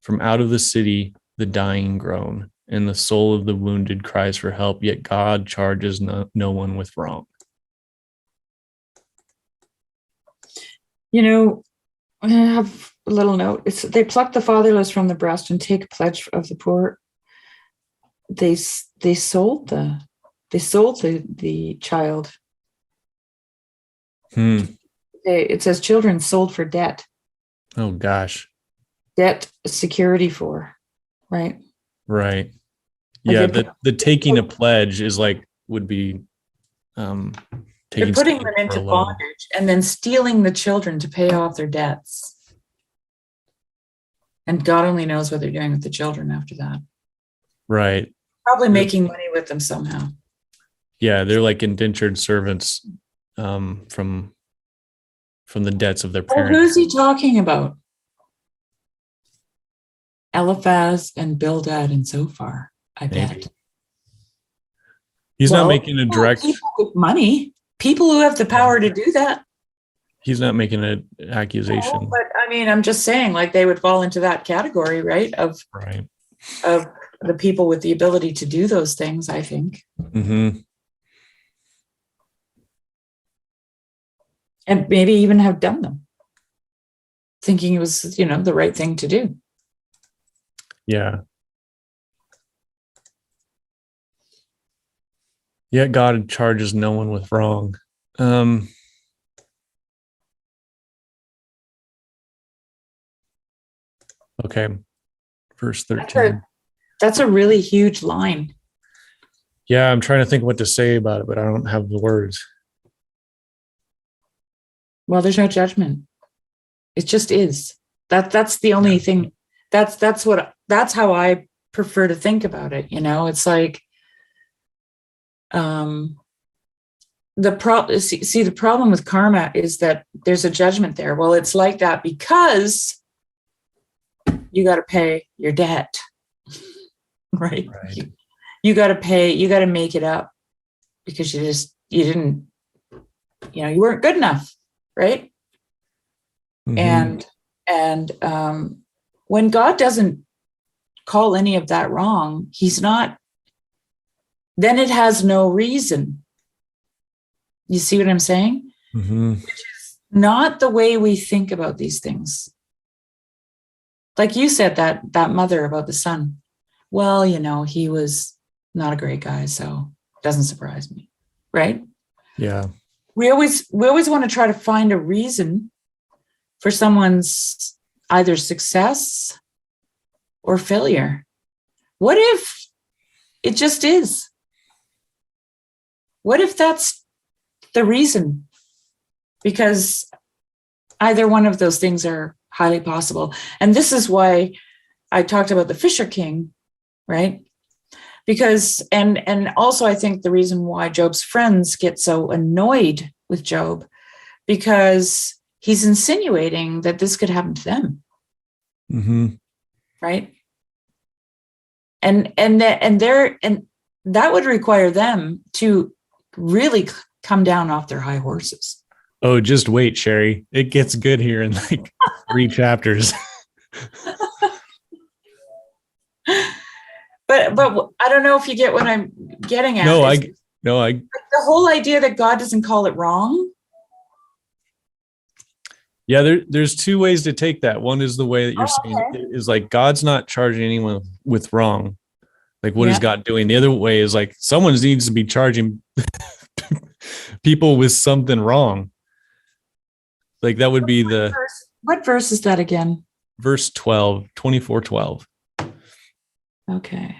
From out of the city, the dying groan, and the soul of the wounded cries for help, yet God charges no one with wrong. You know, I have a little note. They pluck the fatherless from the breast and take pledge of the poor. They sold the child. It says children sold for debt. Oh gosh. Debt security for, right? Right. Yeah, the taking a pledge is like would be they're putting them into bondage and then stealing the children to pay off their debts. And God only knows what they're doing with the children after that. Right. Probably making money with them somehow. Yeah, they're like indentured servants from the debts of their Well, parents. who's he talking about? Eliphaz and Bildad and Zophar, I Maybe. bet. He's not making a direct. People with money, people who have the power to do that. He's not making an accusation. No, but I mean, I'm just saying, like, they would fall into that category, right? Of the people with the ability to do those things, I think. Mm-hmm. And maybe even have done them, thinking it was, the right thing to do. Yeah. Yet God charges no one with wrong. Okay. Verse 13. That's a really huge line. Yeah, I'm trying to think what to say about it, but I don't have the words. Well, there's no judgment. It just is. That's the only thing. That's how I prefer to think about it. It's like, the problem with karma is that there's a judgment there. Well, it's like that because you got to pay your debt, right? You got to pay, you got to make it up because you didn't, you weren't good enough. Right. Mm-hmm. And when God doesn't call any of that wrong, then it has no reason. You see what I'm saying? Mm-hmm. Which is not the way we think about these things. Like you said, that mother about the son. Well, he was not a great guy, so it doesn't surprise me. Right? Yeah. We always want to try to find a reason for someone's either success or failure. What if it just is? What if that's the reason? Because either one of those things are highly possible. And this is why I talked about the Fisher King, right? Because, and also I think the reason why Job's friends get so annoyed with Job, because he's insinuating that this could happen to them. Mm-hmm. Right. And that would require them to really come down off their high horses. Oh, just wait, Shari. It gets good here in like 3 chapters. But I don't know if you get what I'm getting at. The whole idea that God doesn't call it wrong. Yeah, there's 2 ways to take that. One is the way that you're saying is like God's not charging anyone with wrong. Like, what is God doing? The other way is like someone needs to be charging people with something wrong. Like that would be what verse is that again? Verse 12, 24:12. Okay.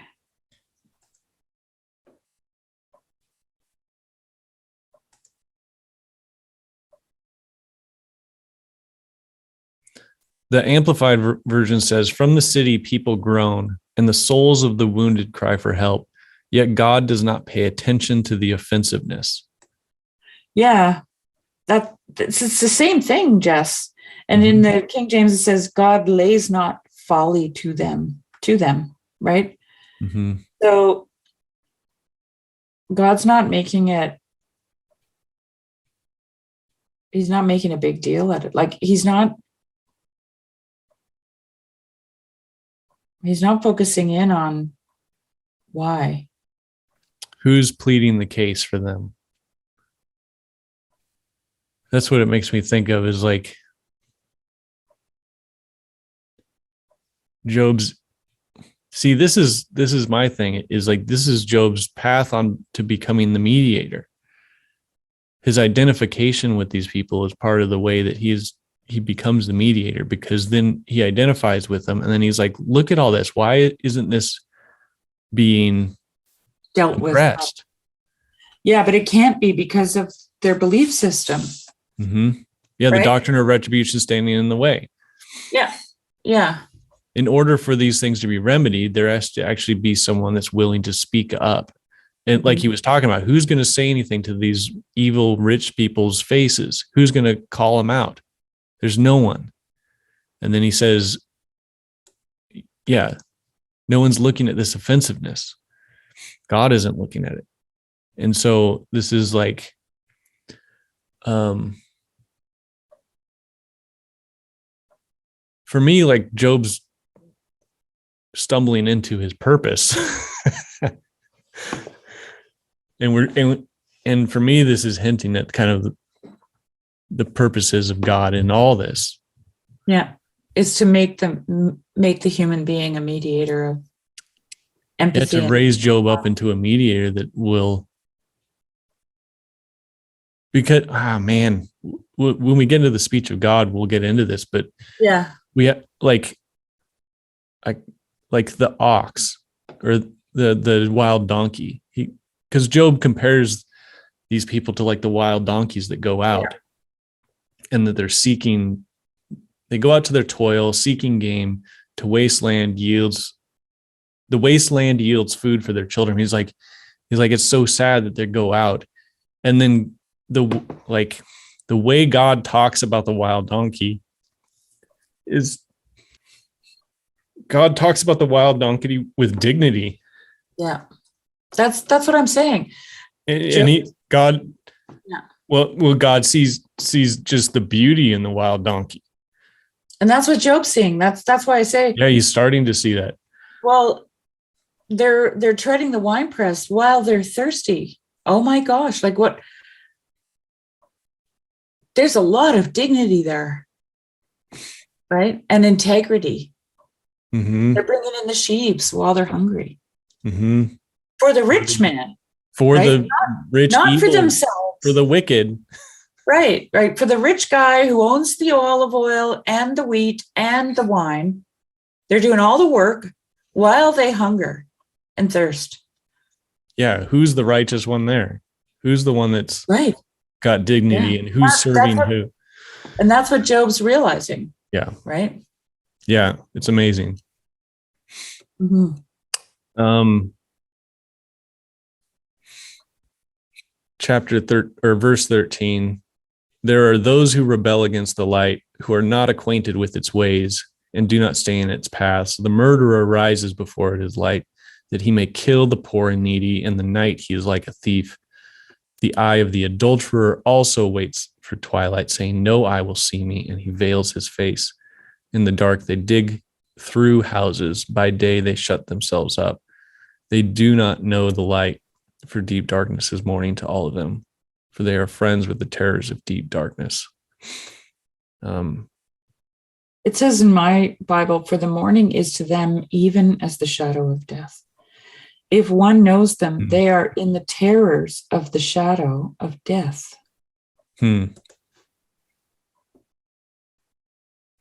The Amplified version says, "From the city people groan, and the souls of the wounded cry for help. Yet God does not pay attention to the offensiveness." Yeah, it's the same thing, Jess. And in the King James, it says, "God lays not folly to them," right? Mm-hmm. So God's not making it. He's not making a big deal at it. Like he's not focusing in on why. Who's pleading the case for them? That's what it makes me think of, is like Job's. See, this is my thing, is like this is Job's path on to becoming the mediator. His identification with these people is part of the way that he becomes the mediator, because then he identifies with them and then he's like, look at all this. Why isn't this being dealt addressed? Yeah, but it can't be because of their belief system. Mm-hmm. Yeah, right? The doctrine of retribution standing in the way. Yeah. Yeah. In order for these things to be remedied, there has to actually be someone that's willing to speak up And like he was talking about, who's going to say anything to these evil rich people's faces? Who's going to call them out? There's no one. And then he says, yeah, no one's looking at this offensiveness. God isn't looking at it. And so this is like, for me, like Job's stumbling into his purpose. and for me, this is hinting at kind of the purposes of God in all this. Yeah. It's to make the human being a mediator of empathy. Yeah, to raise Job up into a mediator that will, because man, when we get into the speech of God, we'll get into this, but yeah, we have like the ox or the wild donkey. Because Job compares these people to like the wild donkeys that go out and that they go out to their toil, seeking game, to wasteland yields. The wasteland yields food for their children. He's like, it's so sad that they go out. And then the way God talks about the wild donkey is God talks about the wild donkey with dignity. Yeah. That's what I'm saying. And God sees just the beauty in the wild donkey. And that's what Job's seeing. That's why I say, yeah, he's starting to see that. Well, they're treading the winepress while they're thirsty. Oh my gosh. Like what? There's a lot of dignity there, right? And integrity. Mm-hmm. They're bringing in the sheaves while they're hungry. Mm-hmm. For the rich man. For right? The rich, not evil, for themselves. For the wicked. Right. For the rich guy who owns the olive oil and the wheat and the wine. They're doing all the work while they hunger and thirst. Yeah. Who's the righteous one there? Who's the one that's right? Got dignity, and who's serving who? And that's what Job's realizing. Yeah. Right. Yeah. It's amazing. Mm-hmm. Verse 13. There are those who rebel against the light, who are not acquainted with its ways and do not stay in its paths. The murderer rises before it is light, that he may kill the poor and needy. In the night he is like a thief. The eye of the adulterer also waits for twilight, saying, no eye will see me, and he veils his face. In the dark they dig through houses. By day they shut themselves up. They do not know the light, for deep darkness is morning to all of them, for they are friends with the terrors of deep darkness. It says in my Bible, for the morning is to them even as the shadow of death. If one knows them, they are in the terrors of the shadow of death. And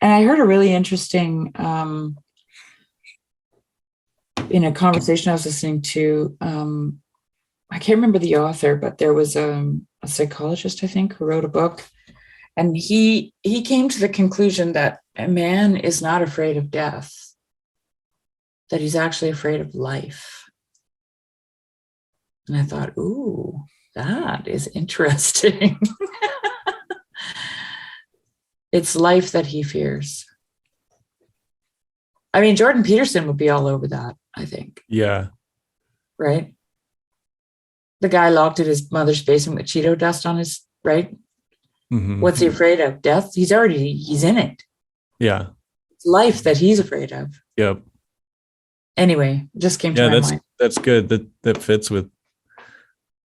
I heard a really interesting, in a conversation I was listening to, I can't remember the author, but there was a psychologist, I think, who wrote a book. And he came to the conclusion that a man is not afraid of death, that he's actually afraid of life. And I thought, ooh, that is interesting. It's life that he fears. I mean, Jordan Peterson would be all over that, I think. Yeah. Right? The guy locked in his mother's basement with Cheeto dust on his, right? Mm-hmm. What's he afraid of? Death? He's in it. Yeah. It's life that he's afraid of. Yep. Anyway, it just came to my mind. That's good. That fits with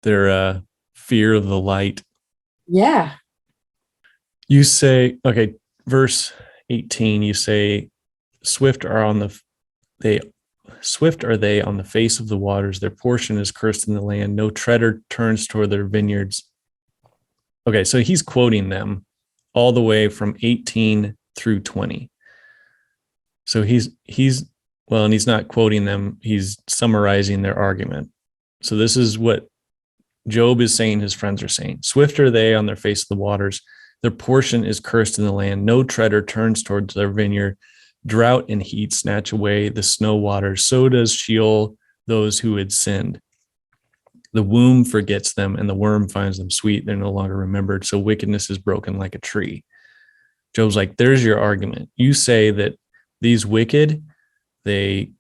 their fear of the light. Yeah. You say, okay, verse 18, you say, swift are they on the face of the waters. Their portion is cursed in the land. No treader turns toward their vineyards. Okay, so he's quoting them all the way from 18 through 20. So he's and he's not quoting them. He's summarizing their argument. So this is what Job is saying his friends are saying. Swift are they on their face of the waters. Their portion is cursed in the land. No treader turns towards their vineyard. Drought and heat snatch away the snow waters. So does Sheol those who had sinned. The womb forgets them, and the worm finds them sweet. They're no longer remembered. So wickedness is broken like a tree. Job's like, there's your argument. You say that these wicked, they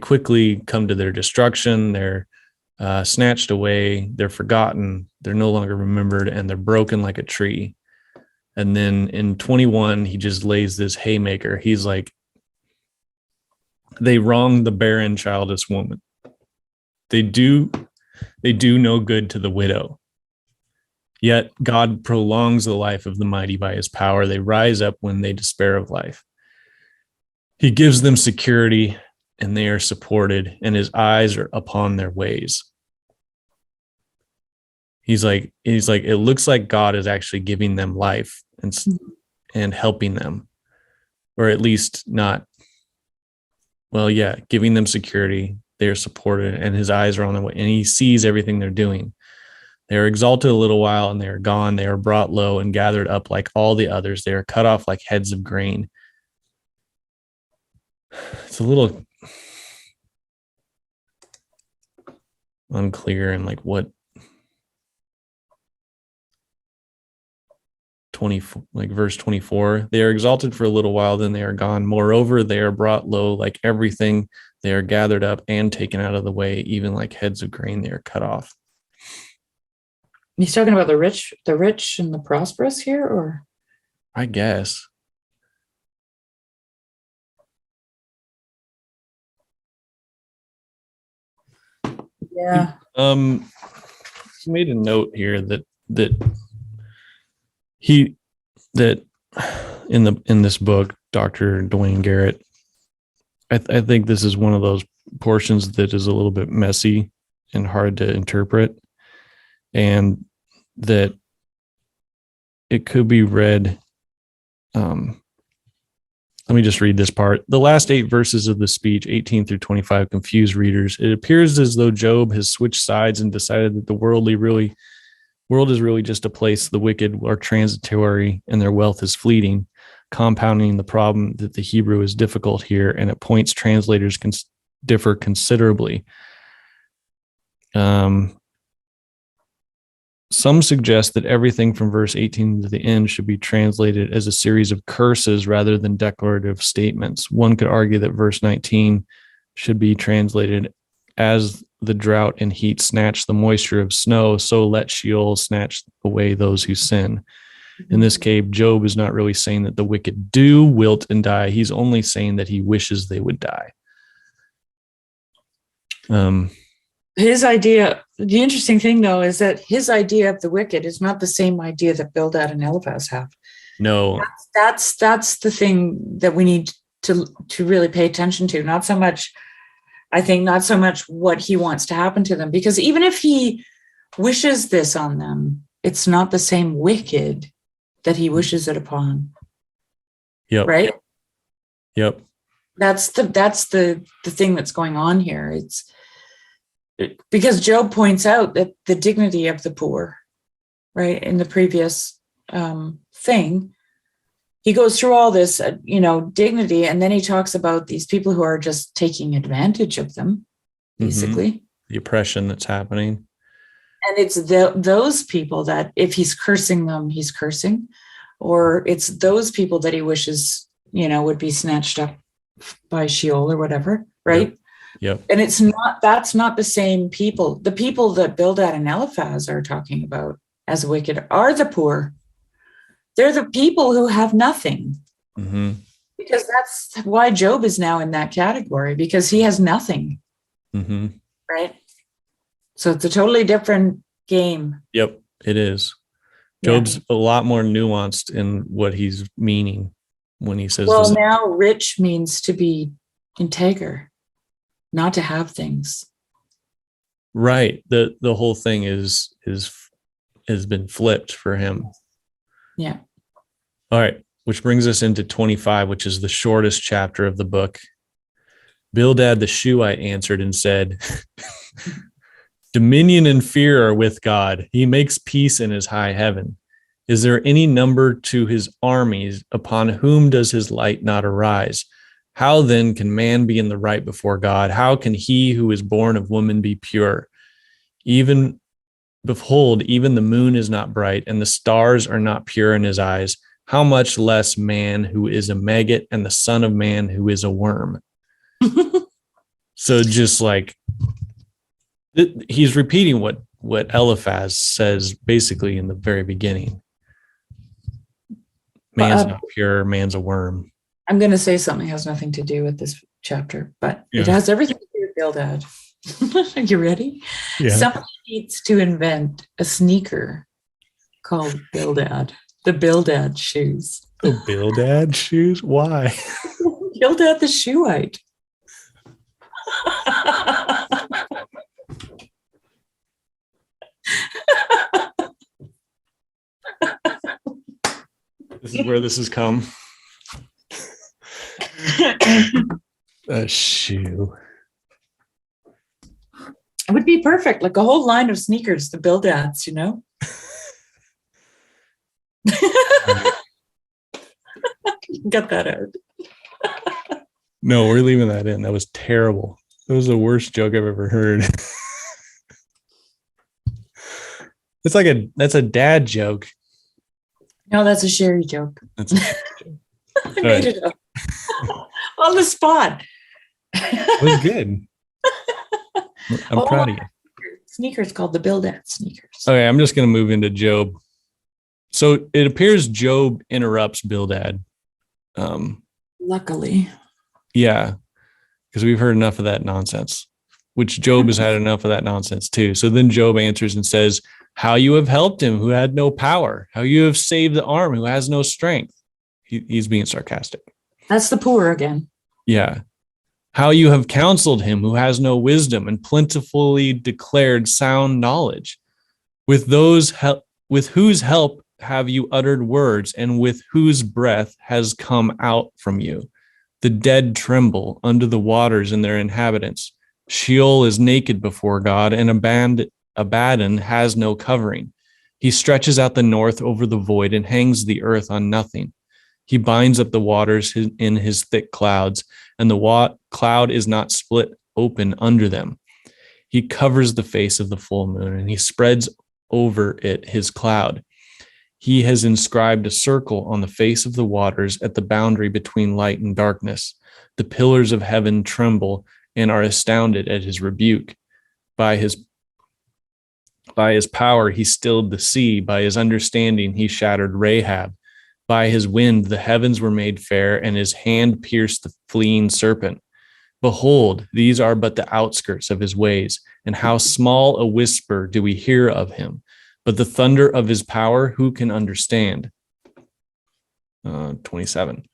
quickly come to their destruction. They're snatched away. They're forgotten. They're no longer remembered, and they're broken like a tree. And then in 21, he just lays this haymaker. He's like, they wrong the barren, childless woman. They do no good to the widow. Yet God prolongs the life of the mighty by his power. They rise up when they despair of life. He gives them security, and they are supported, and his eyes are upon their ways. He's like, it looks like God is actually giving them life and helping them, or at least not. Well, yeah, giving them security. They are supported, and his eyes are on their way, and he sees everything they're doing. They are exalted a little while, and they are gone. They are brought low and gathered up like all the others. They are cut off like heads of grain. It's a little unclear and like what 24, like verse 24. They are exalted for a little while, then they are gone. Moreover, they are brought low like everything. They are gathered up and taken out of the way, even like heads of grain. They are cut off. He's talking about the rich and the prosperous here, or I guess. Yeah. He made a note here that in this book, Dr. Dwayne Garrett, I think this is one of those portions that is a little bit messy and hard to interpret, and that it could be read. Let me just read this part. The last 8 verses of the speech, 18 through 25, confuse readers. It appears as though Job has switched sides and decided that the world is really just a place the wicked are transitory and their wealth is fleeting, compounding the problem that the Hebrew is difficult here, and at points translators can differ considerably. Some suggest that everything from verse 18 to the end should be translated as a series of curses rather than declarative statements. One could argue that verse 19 should be translated as the drought and heat snatch the moisture of snow, so let Sheol snatch away those who sin. In this case, Job is not really saying that the wicked do wilt and die. He's only saying that he wishes they would die. His idea, the interesting thing though, is that his idea of the wicked is not the same idea that Bildad and Eliphaz have. No. That's the thing that we need to really pay attention to. Not so much what he wants to happen to them, because even if he wishes this on them, it's not the same wicked that he wishes it upon. Yep. Right? Yep. That's the thing that's going on here. Because Job points out that the dignity of the poor, right? In the previous thing, he goes through all this, dignity, and then he talks about these people who are just taking advantage of them, basically. Mm-hmm. The oppression that's happening. And it's those people that if he's cursing them, he's cursing, or it's those people that he wishes, would be snatched up by Sheol or whatever, right? Yep. And that's not the same people. The people that Bildad and Eliphaz are talking about as wicked are the poor. They're the people who have nothing. Mm-hmm. Because that's why Job is now in that category, because he has nothing. Mm-hmm. Right? So it's a totally different game. Yep, it is. Job's a lot more nuanced in what he's meaning when he says this. Now rich means to be integer, not to have things. Right. The whole thing has been flipped for him. Yeah. All right. Which brings us into 25, which is the shortest chapter of the book. Bildad the Shuhite answered and said, dominion and fear are with God. He makes peace in his high heaven. Is there any number to his armies? Upon whom does his light not arise? How then can man be in the right before God? How can he who is born of woman be pure? Even behold, even the moon is not bright, and the stars are not pure in his eyes. How much less man who is a maggot and the son of man who is a worm. So just like he's repeating what Eliphaz says basically in the very beginning. Man's not pure, man's a worm. I'm going to say something that has nothing to do with this chapter, but it has everything to do with Bildad. Are you ready? Yeah. Somebody needs to invent a sneaker called Bildad. The Bildad shoes. The Bildad shoes? Why? Bildad the shoeite. This is where this has come. A shoe. It would be perfect, like a whole line of sneakers, the Bildads, you know? Get that out. No, we're leaving that in. That was terrible. That was the worst joke I've ever heard. That's a dad joke. No, that's a Shari joke. That's a Shari joke. I made it up. On the spot. It was good. I'm proud of you. Sneakers called the Bildad sneakers. Okay, I'm just going to move into Job. So it appears Job interrupts Bildad. Luckily. Yeah, because we've heard enough of that nonsense, which Job has had enough of that nonsense too. So then Job answers and says, how you have helped him who had no power, how you have saved the arm who has no strength. He's being sarcastic. That's the poor again. Yeah. How you have counseled him who has no wisdom and plentifully declared sound knowledge. With whose help have you uttered words, and with whose breath has come out from you? The dead tremble under the waters and their inhabitants. Sheol is naked before God, and Abaddon has no covering. He stretches out the north over the void and hangs the earth on nothing. He binds up the waters in his thick clouds, and the cloud is not split open under them. He covers the face of the full moon, and he spreads over it his cloud. He has inscribed a circle on the face of the waters at the boundary between light and darkness. The pillars of heaven tremble and are astounded at his rebuke. By his power he stilled the sea. By his understanding he shattered Rahab. By his wind the heavens were made fair, and his hand pierced the fleeing serpent. Behold, these are but the outskirts of his ways, and how small a whisper do we hear of him. But the thunder of his power, who can understand? 27.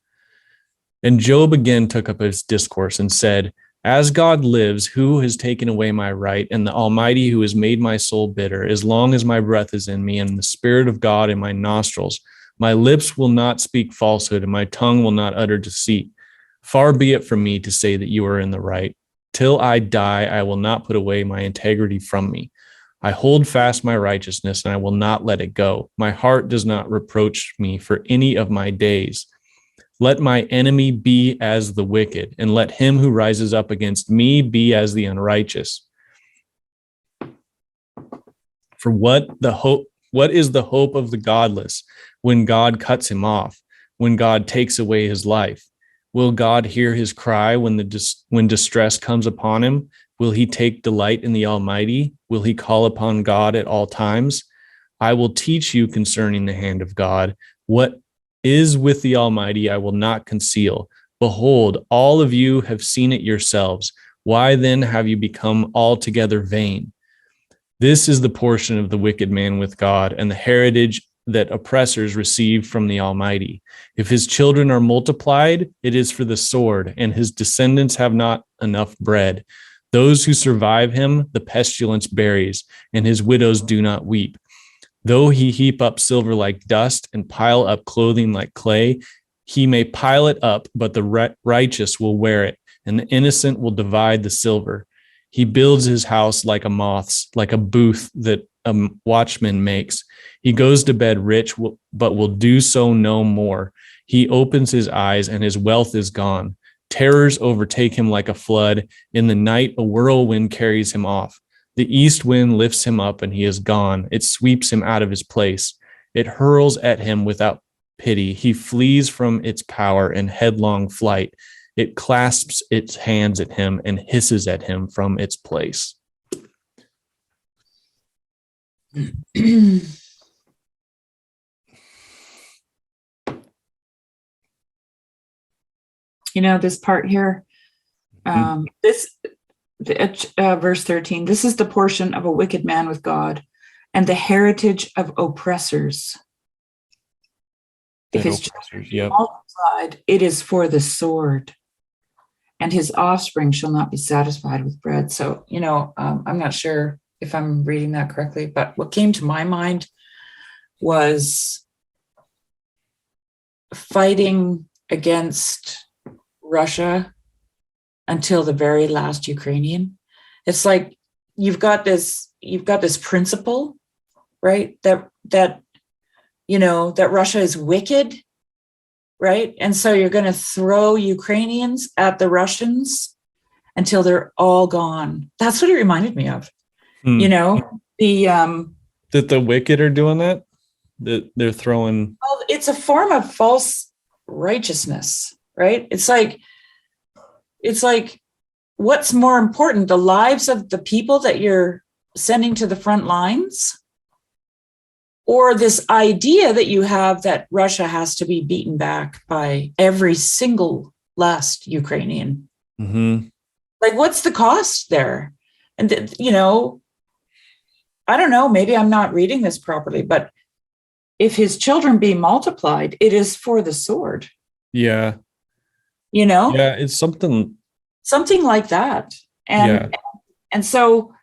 And Job again took up his discourse and said, as God lives, who has taken away my right, and the Almighty who has made my soul bitter, as long as my breath is in me and the Spirit of God in my nostrils, my lips will not speak falsehood, and my tongue will not utter deceit. Far be it from me to say that you are in the right. Till I die, I will not put away my integrity from me. I hold fast my righteousness, and I will not let it go. My heart does not reproach me for any of my days. Let my enemy be as the wicked, and let him who rises up against me be as the unrighteous. For what is the hope of the godless when God cuts him off, when God takes away his life? Will God hear his cry when distress comes upon him? Will he take delight in the Almighty? Will he call upon God at all times? I will teach you concerning the hand of God. What is with the Almighty I will not conceal. Behold, all of you have seen it yourselves. Why then have you become altogether vain? This is the portion of the wicked man with God, and the heritage that oppressors receive from the Almighty. If his children are multiplied, it is for the sword, and his descendants have not enough bread. Those who survive him, the pestilence buries, and his widows do not weep. Though he heap up silver like dust and pile up clothing like clay, he may pile it up, but the righteous will wear it, and the innocent will divide the silver. He builds his house like a moth's, like a booth that a watchman makes. He goes to bed rich, but will do so no more. He opens his eyes, and his wealth is gone. Terrors overtake him like a flood. In the night, a whirlwind carries him off. The east wind lifts him up and he is gone. It sweeps him out of his place. It hurls at him without pity. He flees from its power in headlong flight. It clasps its hands at him and hisses at him from its place. This part here, verse 13, this is the portion of a wicked man with God and the heritage of oppressors. If his children be multiplied, it is for the sword, and his offspring shall not be satisfied with bread. So, I'm not sure if I'm reading that correctly, but what came to my mind was fighting against Russia until the very last Ukrainian. It's like you've got this principle, right? That Russia is wicked, right? And so you're going to throw Ukrainians at the Russians until they're all gone. That's what it reminded me of. That the wicked are doing that. That they're throwing. Well, it's a form of false righteousness, right? It's like, what's more important, the lives of the people that you're sending to the front lines, or this idea that you have that Russia has to be beaten back by every single last Ukrainian? Mm-hmm. Like, what's the cost there? And, I don't know, maybe I'm not reading this properly, but if his children be multiplied, it is for the sword. Yeah. Yeah, it's something like that. And so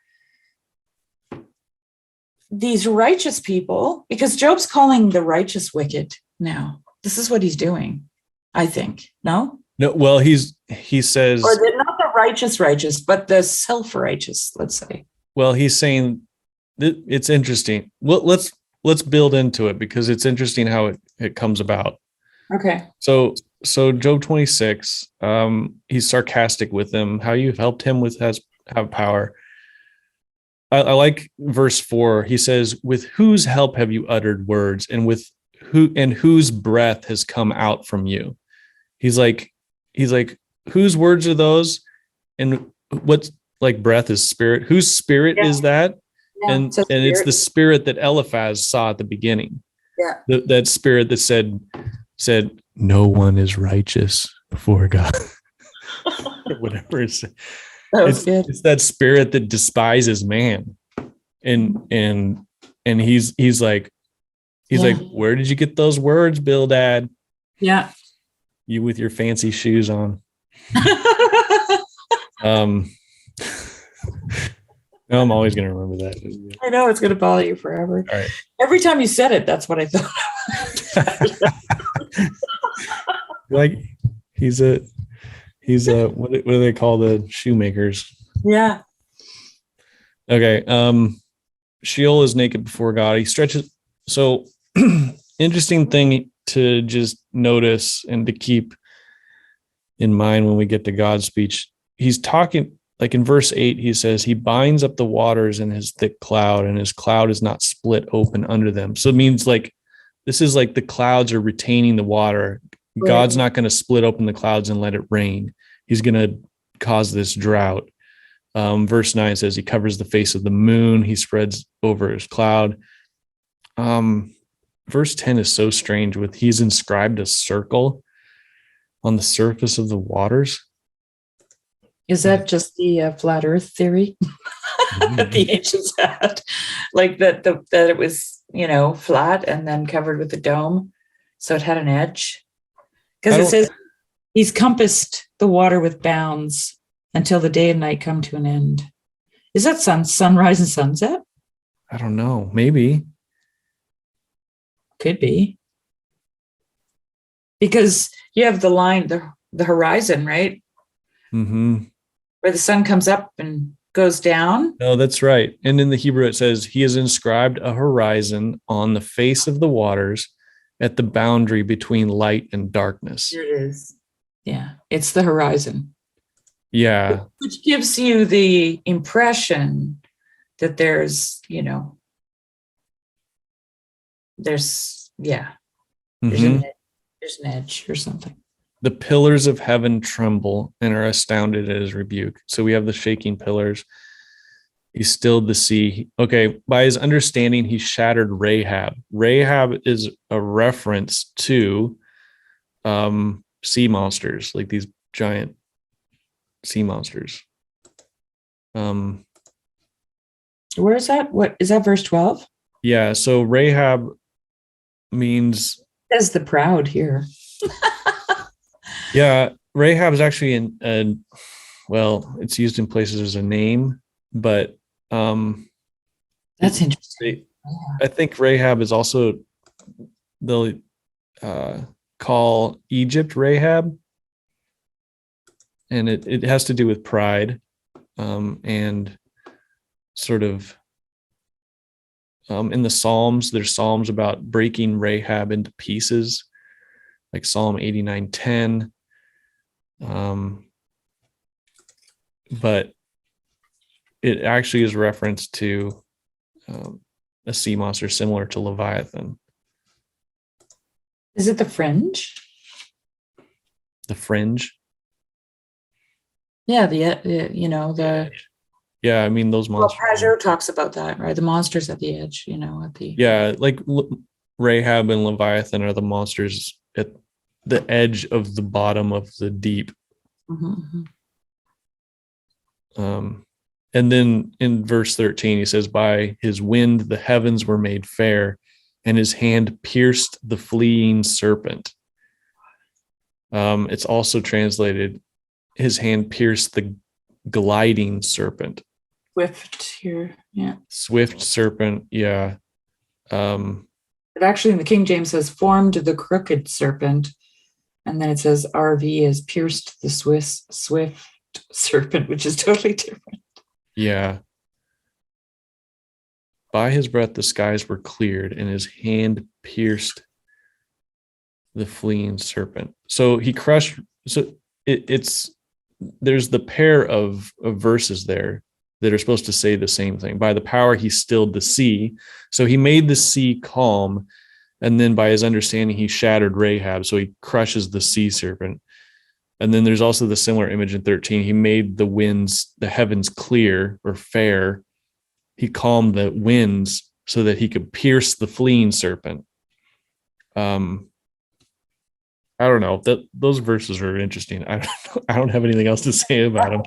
these righteous people, because Job's calling the righteous wicked now. This is what he's doing, I think. No, well, he says, or not the righteous, but the self-righteous, let's say. Well, he's saying that it's interesting. Well, let's build into it, because it's interesting how it comes about. Okay. So Job 26, he's sarcastic with them. How you've helped him have power. I like verse 4. He says, "With whose help have you uttered words, and whose breath has come out from you?" He's like, whose words are those? And what's like breath is spirit. Whose spirit is that? Yeah, and it's the spirit that Eliphaz saw at the beginning. Yeah. That spirit that said, "No one is righteous before God." Or whatever it's. It's that spirit that despises man, and he's like, "Where did you get those words, Bildad?" Yeah, you with your fancy shoes on. No, I'm always going to remember that. I know it's going to bother you forever. All right. Every time you said it, that's what I thought. Like he's a what do they call the shoemakers? Yeah. Okay. Sheol is naked before God. He stretches. So interesting thing to just notice and to keep in mind when we get to God's speech. He's talking, like in verse 8, he says, he binds up the waters in his thick cloud, and his cloud is not split open under them. So it means like, this is like the clouds are retaining the water. Right. God's not going to split open the clouds and let it rain. He's going to cause this drought. Verse 9 says he covers the face of the moon. He spreads over his cloud. Verse 10 is so strange with he's inscribed a circle on the surface of the waters. Is that just the flat earth theory that the ancients had? Like that it was, flat and then covered with a dome. So it had an edge. Because it says he's compassed the water with bounds until the day and night come to an end. Is that sunrise and sunset? I don't know. Maybe. Could be. Because you have the line, the horizon, right? Mm-hmm. Where the sun comes up and goes down. No, that's right. And in the Hebrew, it says he has inscribed a horizon on the face of the waters at the boundary between light and darkness. Here it is. Yeah, it's the horizon. Yeah. Which gives you the impression that there's, there's Mhm. there's an edge or something. The pillars of heaven tremble and are astounded at his rebuke. So we have the shaking pillars. He stilled the sea. Okay, by his understanding, he shattered Rahab. Rahab is a reference to sea monsters, like these giant sea monsters. Where is that? What is that? Verse 12? Yeah, so Rahab means... It says the proud here. Yeah, Rahab is actually it's used in places as a name, but that's interesting. I think Rahab is also, they'll call Egypt Rahab, and it has to do with pride, and sort of in the Psalms, there's Psalms about breaking Rahab into pieces, like Psalm 89:10. But it actually is reference to a sea monster similar to Leviathan. Is it the fringe? The fringe? Yeah, yeah, I mean those monsters. Well, talks about that, right? The monsters at the edge, at the... Yeah, like Rahab and Leviathan are the monsters at the edge of the bottom of the deep. Mm-hmm. And then in verse 13, he says, by his wind, the heavens were made fair, and his hand pierced the fleeing serpent. It's also translated, his hand pierced the gliding serpent. Swift here. Yeah. Swift serpent. Yeah. It actually in the King James says formed the crooked serpent. And then it says RV is pierced the swift serpent, which is totally different. Yeah. By his breath, the skies were cleared, and his hand pierced the fleeing serpent. So he crushed. So there's the pair of verses there that are supposed to say the same thing. By the power, he stilled the sea. So he made the sea calm. And then by his understanding, he shattered Rahab. So he crushes the sea serpent. And then there's also the similar image in 13. He made the heavens clear or fair. He calmed the winds so that he could pierce the fleeing serpent. I don't know. Those verses are interesting. I don't have anything else to say about them.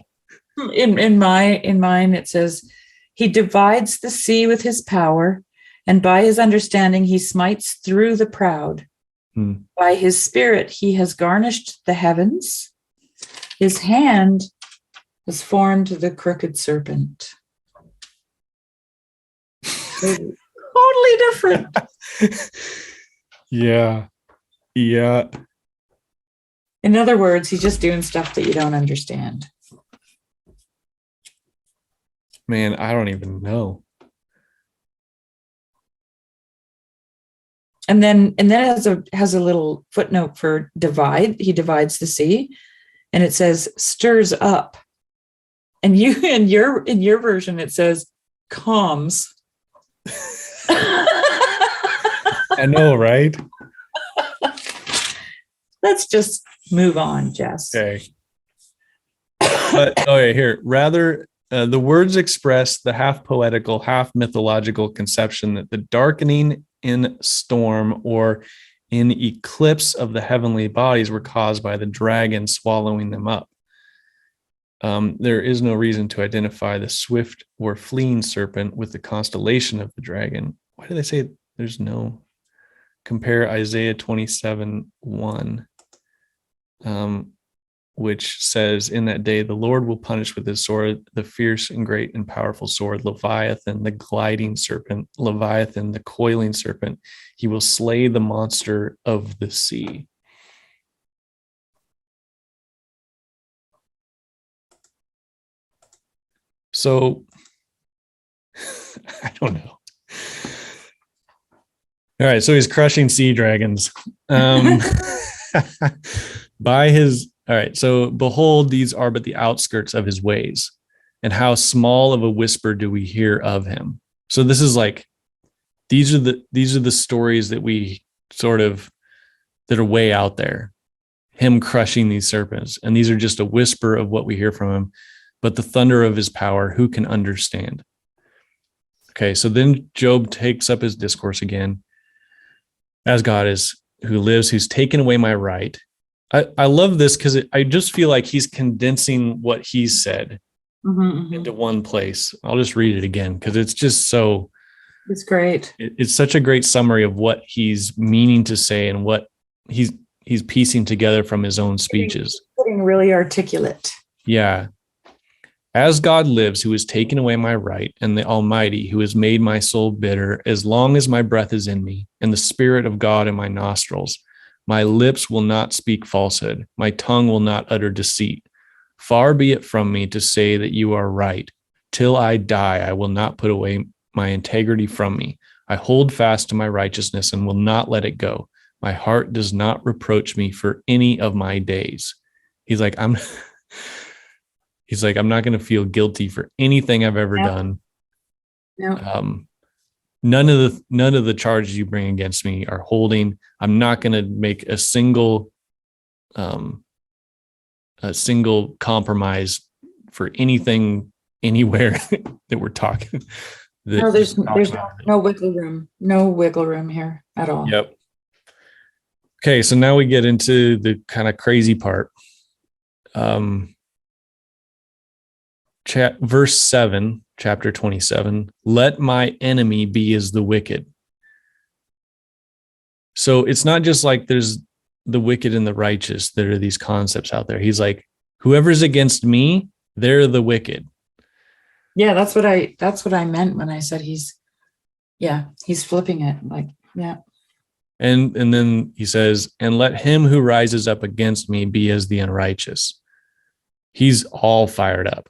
In mine, it says, he divides the sea with his power, and by his understanding, he smites through the proud. By his spirit, he has garnished the heavens. His hand has formed the crooked serpent. Totally different. Yeah. In other words, he's just doing stuff that you don't understand. Man, I don't even know. And then it has a little footnote for divide. He divides the sea, and it says stirs up. And in your version it says calms. I know, right? Let's just move on, Jess. Okay. But here. Rather, the words express the half poetical, half mythological conception that the darkening in storm or in eclipse of the heavenly bodies were caused by the dragon swallowing them up. There is no reason to identify the swift or fleeing serpent with the constellation of the dragon. Why do they say there's no? Compare Isaiah 27:1, which says, in that day, the Lord will punish with his sword the fierce and great and powerful sword, Leviathan, the gliding serpent, Leviathan, the coiling serpent. He will slay the monster of the sea. So, I don't know. All right, so he's crushing sea dragons. By his... All right, so behold, these are but the outskirts of his ways. and how small of a whisper do we hear of him? So this is like, these are the stories that we sort of, that are way out there, him crushing these serpents. And these are just a whisper of what we hear from him, but the thunder of his power, who can understand? Okay. So then Job takes up his discourse again. As God is, who lives, who's taken away my right. I love this because I just feel like he's condensing what he said into one place. I'll just read it again because it's just so. It's great. It's such a great summary of what he's meaning to say and what he's piecing together from his own speeches. Getting really articulate. Yeah. As God lives, who has taken away my right, and the Almighty, who has made my soul bitter, as long as my breath is in me, and the Spirit of God in my nostrils, my lips will not speak falsehood, my tongue will not utter deceit. Far be it from me to say that you are right. Till I die, I will not put away my integrity from me. I hold fast to my righteousness and will not let it go. My heart does not reproach me for any of my days. He's like, I'm not going to feel guilty for anything I've ever done. No. None of the charges you bring against me are holding. I'm not going to make a single compromise for anything anywhere that we're talking. There's no wiggle room. No wiggle room here at all. Yep. Okay, so now we get into the kind of crazy part. Verse 7, chapter 27, let my enemy be as the wicked. So it's not just like there's the wicked and the righteous. There are these concepts out there. He's like, whoever's against me, they're the wicked. Yeah, that's what I meant when I said he's flipping it. Like, yeah. And then he says, and let him who rises up against me be as the unrighteous. He's all fired up.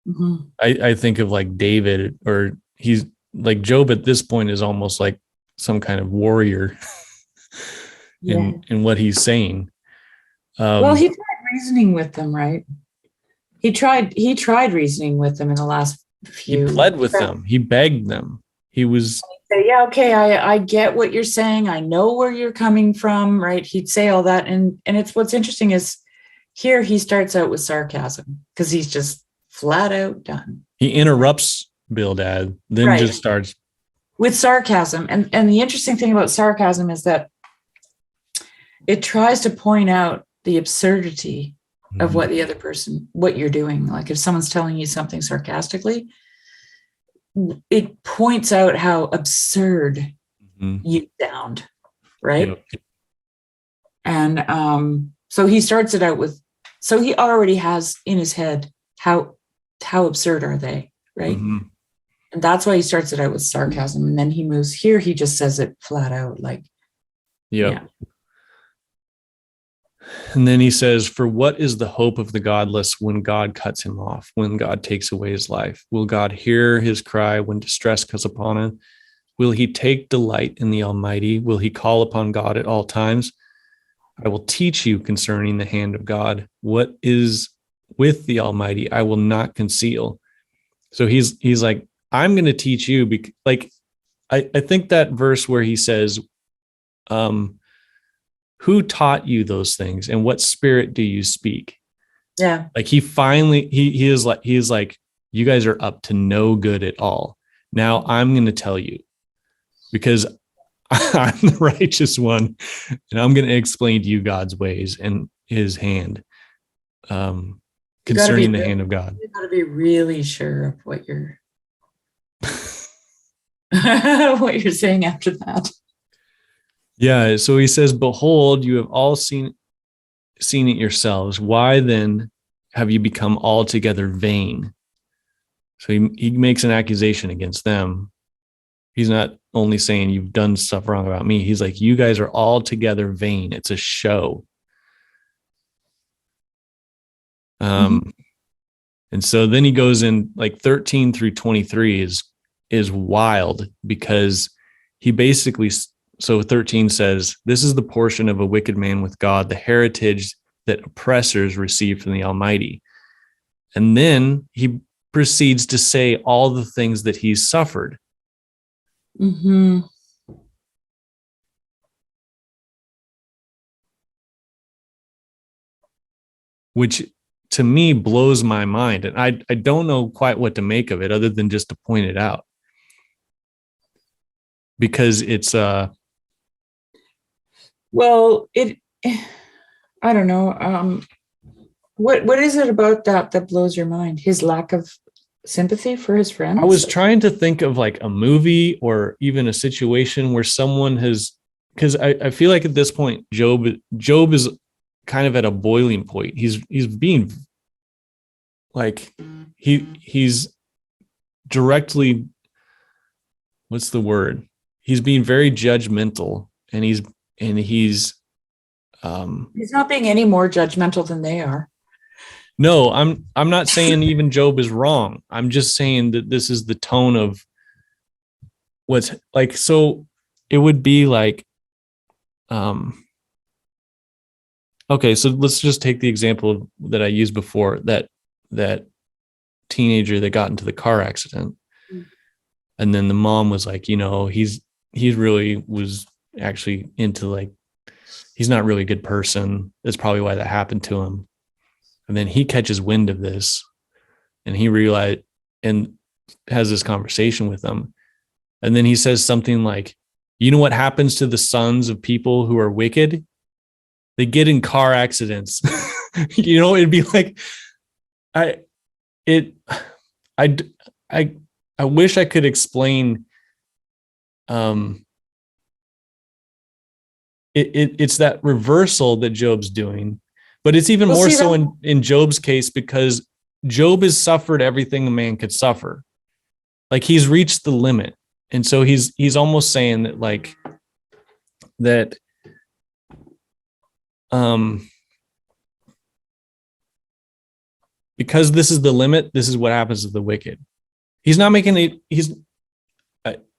Mm-hmm. I think of like David, or he's like Job at this point is almost like some kind of warrior in what he's saying. Well, he tried reasoning with them, right? He tried reasoning with them in the last few. He pled with them. He begged them. He was. Yeah, okay, I get what you're saying. I know where you're coming from, right? He'd say all that, and it's what's interesting is here he starts out with sarcasm because he's just flat out done. He interrupts Bildad, then just starts with sarcasm. And the interesting thing about sarcasm is that it tries to point out the absurdity of what the other person, what you're doing. Like if someone's telling you something sarcastically, it points out how absurd you sound, right? Yep. And so he starts it out with, so he already has in his head how absurd are they, right? Mm-hmm. And that's why he starts it out with sarcasm, and then he moves here. He just says it flat out, like, yeah. And then he says, for what is the hope of the godless when God cuts him off, when God takes away his life? Will God hear his cry when distress comes upon him? Will he take delight in the Almighty? Will he call upon God at all times? I will teach you concerning the hand of God. What is with the Almighty, I will not conceal. So he's like, I'm going to teach you. Like, I think that verse where he says, who taught you those things and what spirit do you speak? Yeah. Like he finally, he is like, you guys are up to no good at all. Now I'm going to tell you because I'm the righteous one and I'm going to explain to you God's ways and his hand, concerning the hand of God. You got to be really sure of what you're, what you're saying after that. Yeah, so he says, behold, you have all seen it yourselves. Why then have you become altogether vain? So he makes an accusation against them. He's not only saying you've done stuff wrong about me. He's like, you guys are altogether vain. It's a show. And so then he goes in like 13 through 23 is wild because he basically, so 13 says, this is the portion of a wicked man with God, the heritage that oppressors receive from the Almighty. And then he proceeds to say all the things that he's suffered. Mm-hmm. Which to me blows my mind. And I don't know quite what to make of it other than just to point it out. Because it's well, I don't know. What is it about that blows your mind? His lack of sympathy for his friends? I was trying to think of like a movie or even a situation where someone has, because I feel like at this point, Job is kind of at a boiling point. He's being like, he's directly, what's the word? He's being very judgmental, and he's not being any more judgmental than they are. No, I'm not saying even Job is wrong. I'm just saying that this is the tone of what's like. So it would be like, okay, so let's just take the example that I used before, that teenager that got into the car accident. And then the mom was like, he really was actually into, like, he's not really a good person. That's probably why that happened to him. And then he catches wind of this, and he realized and has this conversation with them. And then he says something like, you know what happens to the sons of people who are wicked? They get in car accidents. It'd be like, I wish I could explain. It's that reversal that Job's doing, but it's even more so in Job's case, because Job has suffered everything a man could suffer. Like, he's reached the limit. And so he's almost saying that, like, that, because this is the limit, this is what happens to the wicked. He's not making it.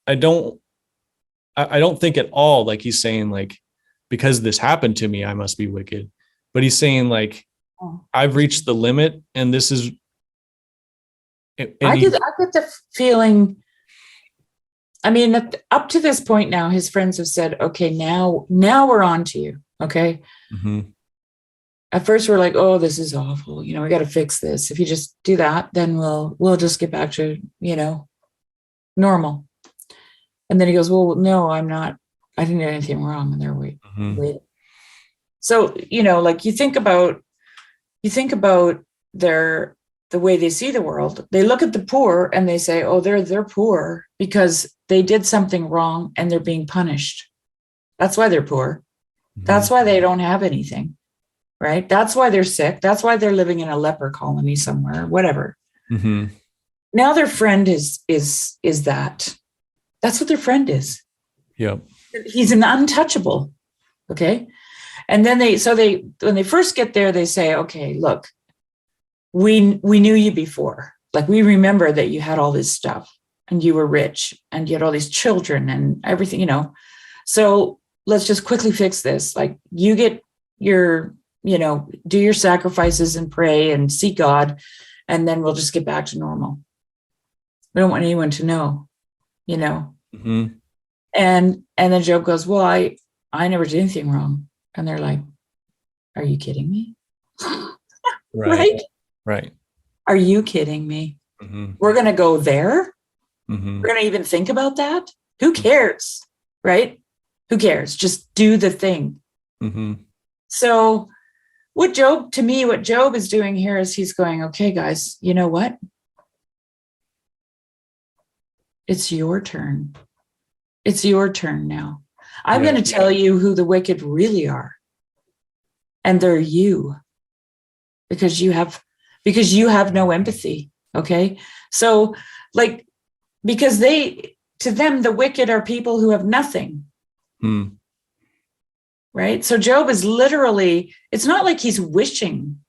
I don't think at all like he's saying, like, because this happened to me, I must be wicked. But he's saying, like, I've reached the limit, and this is. I get the feeling. I mean, up to this point now, his friends have said, okay, now we're on to you. Okay. Mm-hmm. At first we're like, oh, this is awful. We got to fix this. If you just do that, then we'll just get back to, normal. And then he goes, well, no, I'm not. I didn't do anything wrong. And they're wait. So, like, you think about the way they see the world. They look at the poor and they say, oh, they're poor because they did something wrong and they're being punished. That's why they're poor. Mm-hmm. That's why they don't have anything, right? That's why they're sick. That's why they're living in a leper colony somewhere, whatever. Mm-hmm. Now their friend is that. That's what their friend is. Yep. He's an untouchable. Okay. And then when they first get there, they say, okay, look, we knew you before. Like, we remember that you had all this stuff and you were rich and you had all these children and everything, so let's just quickly fix this. Like, you get your, do your sacrifices and pray and seek God, and then we'll just get back to normal. We don't want anyone to know, Mm-hmm. And then Job goes, well, I never did anything wrong. And they're like, are you kidding me? Right. Are you kidding me? Mm-hmm. We're going to go there? Mm-hmm. We're going to even think about that? Who cares? Right? Who cares? Just do the thing. Mm-hmm. So what Job is doing here is he's going, okay, guys, you know what? It's your turn. It's your turn now. I'm going to tell you who the wicked really are. And they're you. Because you have no empathy. Okay. So, like, because to them, the wicked are people who have nothing. Right. So Job is literally, it's not like he's wishing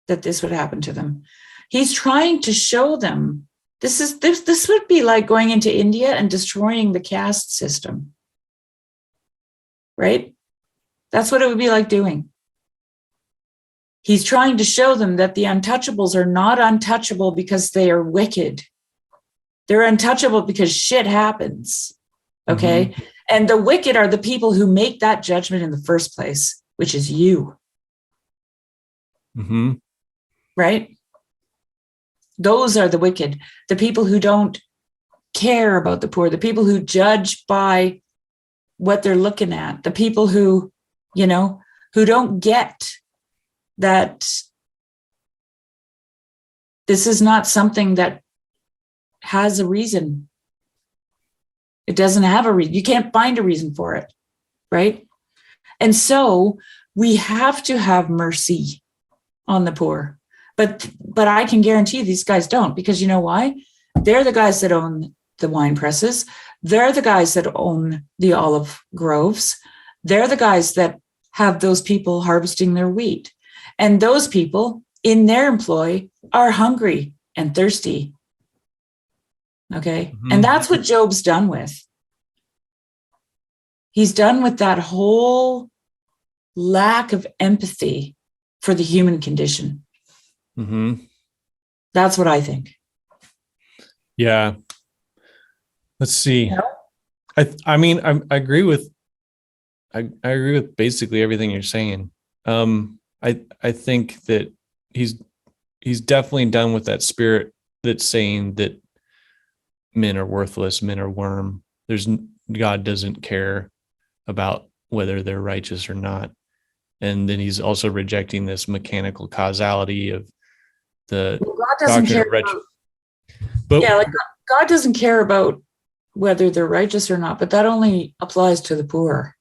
that this would happen to them. He's trying to show them this would be like going into India and destroying the caste system. Right. That's what it would be like doing. He's trying to show them that the untouchables are not untouchable because they are wicked. They're untouchable because shit happens. Okay. Mm-hmm. And the wicked are the people who make that judgment in the first place, which is you. Mm-hmm. Right? Those are the wicked, the people who don't care about the poor, the people who judge by what they're looking at, the people who, who don't get that this is not something that has a reason. It doesn't have a reason. You can't find a reason for it, right? And so we have to have mercy on the poor. But I can guarantee you these guys don't, because you know why? They're the guys that own the wine presses. They're the guys that own the olive groves. They're the guys that have those people harvesting their wheat. And those people in their employ are hungry and thirsty. Okay. Mm-hmm. And that's what Job's done with. He's done with that whole lack of empathy for the human condition. Mm-hmm. That's what I think. Yeah. Let's see. I mean, I agree with, I agree with basically everything you're saying. I think that he's definitely done with that spirit that's saying that men are worthless, men are worm. God doesn't care about whether they're righteous or not. And then he's also rejecting this mechanical causality of the God doesn't care about, God doesn't care about whether they're righteous or not, but that only applies to the poor,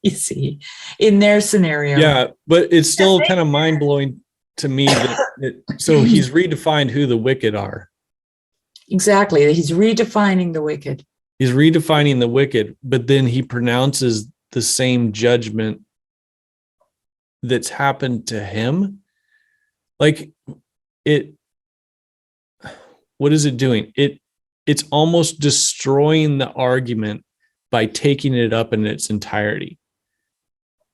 you see, in their scenario. Yeah, but it's still kind of mind-blowing to me so he's redefined who the wicked are. Exactly. He's redefining the wicked. He's redefining the wicked, but then he pronounces the same judgment that's happened to him. Like what is it doing? It's almost destroying the argument by taking it up in its entirety.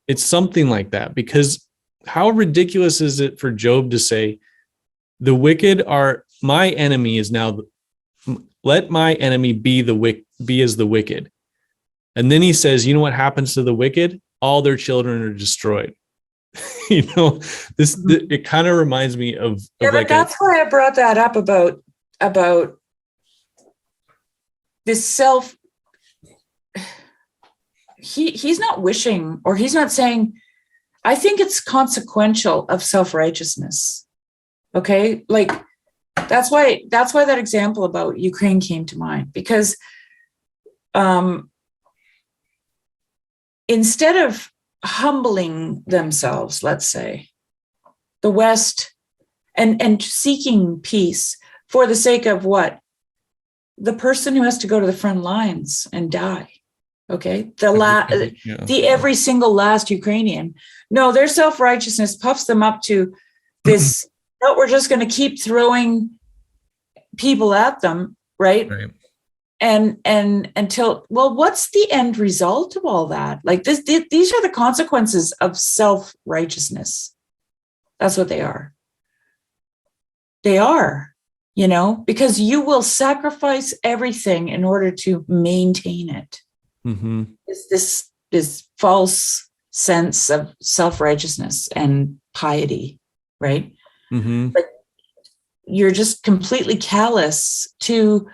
It's something like that, because how ridiculous is it for Job to say, the wicked are my enemy is now, let my enemy be as the wicked. And then he says, you know what happens to the wicked? All their children are destroyed. It kind of reminds me of but that's why I brought that up about this self. He's not wishing, or he's not saying, I think it's consequential of self-righteousness. Okay. Like that's why that example about Ukraine came to mind, because instead of humbling themselves, let's say, the West, and seeking peace for the sake of what? The person who has to go to the front lines and die. Okay. The every single last Ukrainian. No, their self-righteousness puffs them up to this, no, we're just going to keep throwing people at them. Right. And until, well, what's the end result of all that? Like these are the consequences of self-righteousness. That's what they are. They are, because you will sacrifice everything in order to maintain it. Mm-hmm. It's this false sense of self-righteousness and piety, right? Mm-hmm. But you're just completely callous to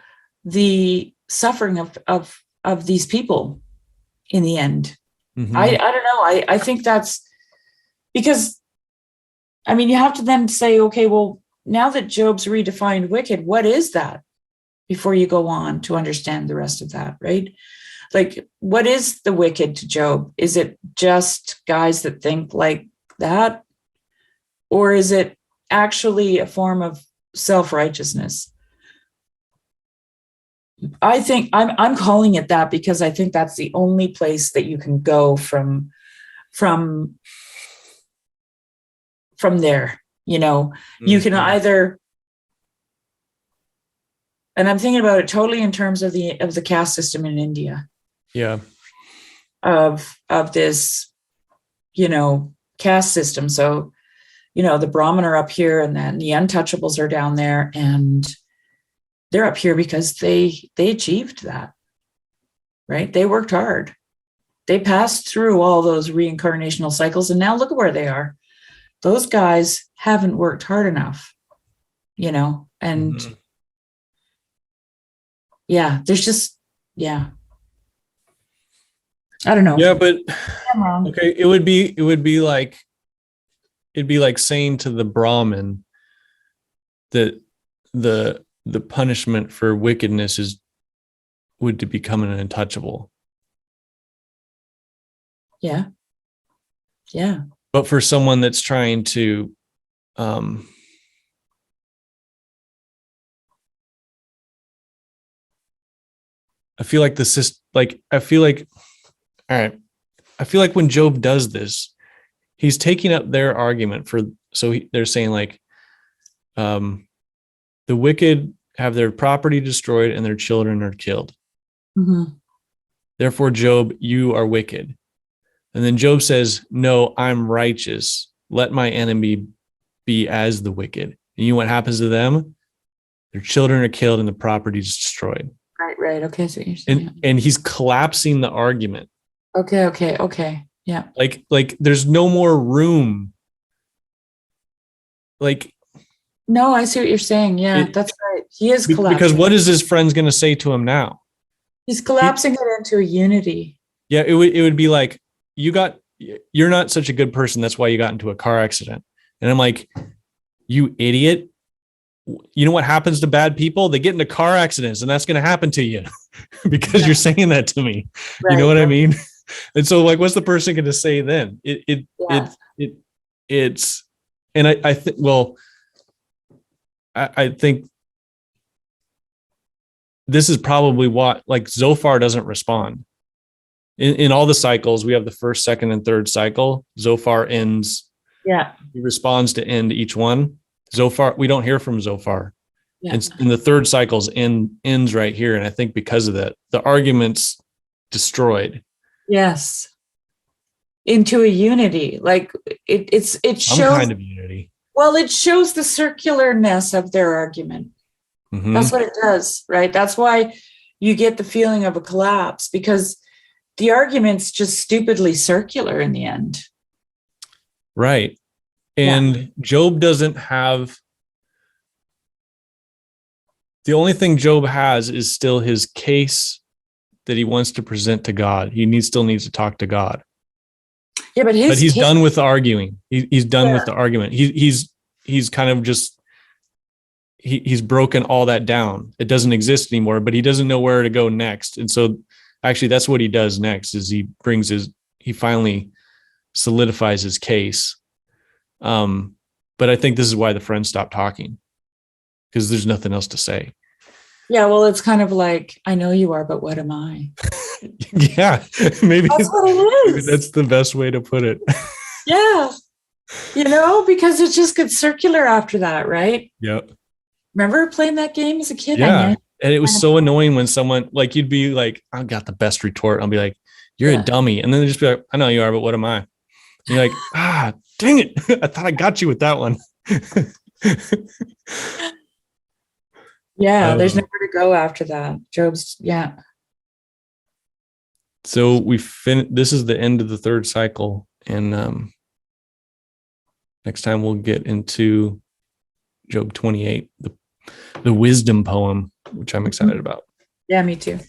the suffering of these people in the end. Mm-hmm. I don't know. I think that's because, you have to then say, okay, well, now that Job's redefined wicked, what is that? Before you go on to understand the rest of that, right? Like, what is the wicked to Job? Is it just guys that think like that? Or is it actually a form of self-righteousness? I think I'm calling it that because I think that's the only place that you can go from there. You can either, and I'm thinking about it totally in terms of the caste system in India. Yeah. Of this, caste system. So the Brahmin are up here and then the untouchables are down there, and they're up here because they achieved that, right? They worked hard. They passed through all those reincarnational cycles, and now look at where they are. Those guys haven't worked hard enough, and there's just, I don't know. Yeah, but I'm wrong. okay, it'd be like saying to the Brahmin that the punishment for wickedness would to become an untouchable. Yeah. But for someone that's trying to I feel like when Job does this, he's taking up their argument they're saying like, the wicked have their property destroyed and their children are killed. Mm-hmm. Therefore, Job, you are wicked. And then Job says, no, I'm righteous. Let my enemy be as the wicked. And you know what happens to them? Their children are killed and the property is destroyed. Right. Okay. So you're saying, and he's collapsing the argument. Okay. Yeah. Like there's no more room. Like, no, I see what you're saying. Yeah, that's right. He is collapsing. Because what is his friends going to say to him now? He's collapsing it into a unity. Yeah, it would be like, you're not such a good person. That's why you got into a car accident. And I'm like, you idiot. You know what happens to bad people? They get into car accidents, and that's going to happen to you because you're saying that to me. Right. You know what I mean? And so like, what's the person going to say then? It's, and I think this is probably what, like, Zophar doesn't respond. In all the cycles, we have the first, second, and third cycle. Zophar ends. Yeah. He responds to end each one. Zophar, we don't hear from Zophar. Yeah. And the third cycle's ends right here. And I think because of that, the argument's destroyed. Yes. Into a unity. Like it shows some kind of unity. Well, it shows the circularness of their argument. Mm-hmm. That's what it does, right? That's why you get the feeling of a collapse, because the argument's just stupidly circular in the end. Right. And Job doesn't have, the only thing Job has is still his case that he wants to present to God. He still needs to talk to God. Yeah, but he's done with the arguing. He's done with the argument. He's kind of just, he's broken all that down. It doesn't exist anymore, but he doesn't know where to go next. And so actually that's what he does next, is he finally solidifies his case. But I think this is why the friends stopped talking, because there's nothing else to say. Yeah, well, it's kind of like, I know you are, but what am I? Yeah, maybe that's what it is. Maybe that's the best way to put it. Yeah, because it just gets circular after that, right? Yep. Remember playing that game as a kid? Yeah, and it was so annoying when someone, like, you'd be like, I got the best retort. I'll be like, you're a dummy. And then they just be like, I know you are, but what am I? And you're like, dang it. I thought I got you with that one. Yeah, there's nowhere to go after that. Job's, So this is the end of the third cycle. And next time we'll get into Job 28, the wisdom poem, which I'm excited about. Yeah, me too.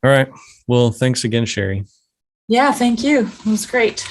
All right. Well, thanks again, Shari. Yeah, thank you. It was great.